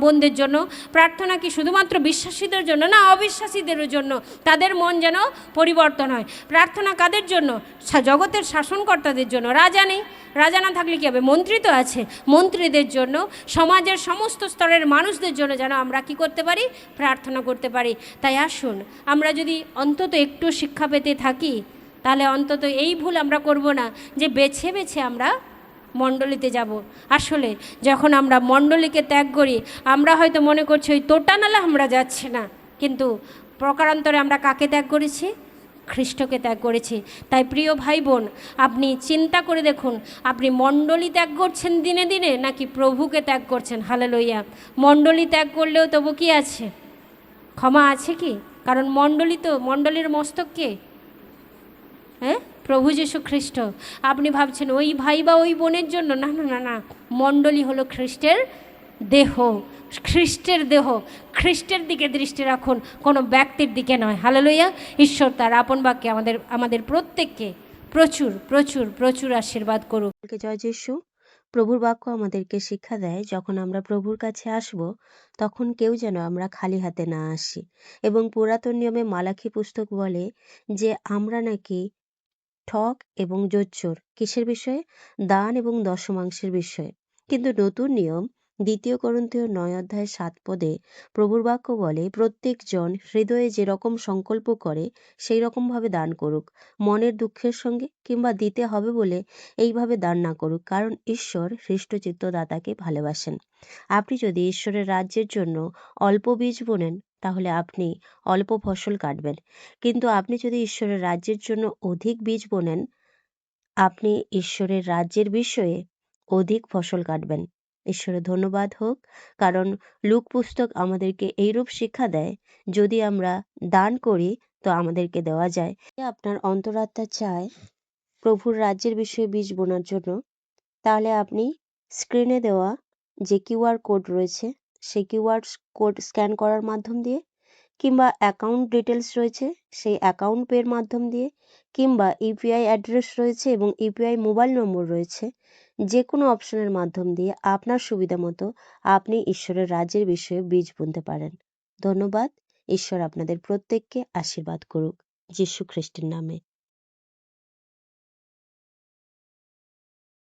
বোনদের জন্য। প্রার্থনা কি শুধুমাত্র বিশ্বাসীদের জন্য? না, অবিশ্বাসীদেরও জন্য, তাদের মন যেন পরিবর্তন হয়। প্রার্থনা কাদের জন্য? জগতের শাসনকর্তাদের জন্য। রাজা নেই, রাজা না থাকলে কী হবে? মন্ত্রী তো আছে, মন্ত্রীদের জন্য, সমাজের সমস্ত স্তরের মানুষদের জন্য যেন আমরা কি করতে পারি? প্রার্থনা করতে পারি। তাই আসুন, আমরা যদি অন্তত একটু শিক্ষা পেতে থাকি, তাহলে অন্তত এই ভুল আমরা করব না যে বেছে বেছে আমরা মণ্ডলীতে যাব। আসলে যখন আমরা মণ্ডলীকে ত্যাগ করি, আমরা হয়তো মনে করছি ওই তোটা নালা আমরা যাচ্ছি না, কিন্তু প্রকারান্তরে আমরা কাকে ত্যাগ করেছি? খ্রিস্টকে ত্যাগ করেছি। তাই প্রিয় ভাই বোন, আপনি চিন্তা করে দেখুন, আপনি মণ্ডলী ত্যাগ করছেন দিনে দিনে নাকি প্রভুকে ত্যাগ করছেন? হালেলুইয়া। মণ্ডলী ত্যাগ করলেও তবু কি আছে? ক্ষমা আছে কি? কারণ মণ্ডলীর মস্তক কে? হ্যাঁ, প্রভু যীশু খ্রিস্ট। আপনি ভাবছেন ওই ভাই বা ওই বোনের জন্য? না না না না, মণ্ডলী হলো খ্রিস্টের দেহ, খ্রিস্টের দেহ। খ্রিস্টের দিকে দৃষ্টি রাখুন, কোনো ব্যক্তির দিকে নয়। হালেলুইয়া। ঈশ্বর তার আপন বাক্যে আমাদের প্রত্যেককে প্রচুর প্রচুর প্রচুর আশীর্বাদ করুক। জয় যিশু। প্রভুর বাক্য আমাদেরকে শিক্ষা দেয়, যখন আমরা প্রভুর কাছে আসব তখন কেউ যেন আমরা খালি হাতে না আসি। এবং পুরাতন নিয়মে মালাখী পুস্তক বলে যে আমরা নাকি ঠক এবং জোচ্চোর কিসের বিষয়ে? দান এবং দশমাংশের বিষয়ে। কিন্তু নতুন নিয়ম 2 করন্থীয় 9:7 প্রভুর বাক্য বলে প্রত্যেকজন হৃদয়ে যেরকম সংকল্প করে সেই রকমভাবে দান করুক, মনের দুঃখের সঙ্গে কিংবা দিতে হবে বলে এইভাবে দান না করুক, কারণ ঈশ্বর হৃষ্টচিত্ত দাতাকে ভালোবাসেন। আপনি যদি ঈশ্বরের রাজ্যের জন্য অল্প বীজ বোনেন তাহলে আপনি অল্প ফসল কাটবেন, কিন্তু আপনি যদি ঈশ্বরের রাজ্যের জন্য অধিক বীজ বোনেন আপনি ঈশ্বরের রাজ্যের বিষয়ে অধিক ফসল কাটবেন। ঈশ্বরের ধন্যবাদ হোক, কারণ লুক পুস্তক আমাদেরকে এইরূপ শিক্ষা দেয়, যদি আমরা দান করি তো আমাদেরকে দেওয়া যায়। আপনার অন্তরাত্মা চায় প্রভুর রাজ্যের বিষয়ে বীজ বোনার জন্য, তাহলে আপনি স্ক্রিনে দেওয়া যে কিউআর কোড রয়েছে সেই কিউআর কোড স্ক্যান করার মাধ্যম দিয়ে, কিংবা অ্যাকাউন্ট ডিটেলস রয়েছে সেই অ্যাকাউন্ট পের মাধ্যম দিয়ে, কিংবা ইউপিআই অ্যাড্রেস রয়েছে এবং ইউপিআই মোবাইল নম্বর রয়েছে, যে কোনো অপশনের মাধ্যম দিয়ে আপনার সুবিধা মতো আপনি ঈশ্বরের রাজ্যের বিষয়ে বীজ বুনতে পারেন। ধন্যবাদ। ঈশ্বর আপনাদের প্রত্যেককে আশীর্বাদ করুক, যীশু খ্রিস্টের নামে।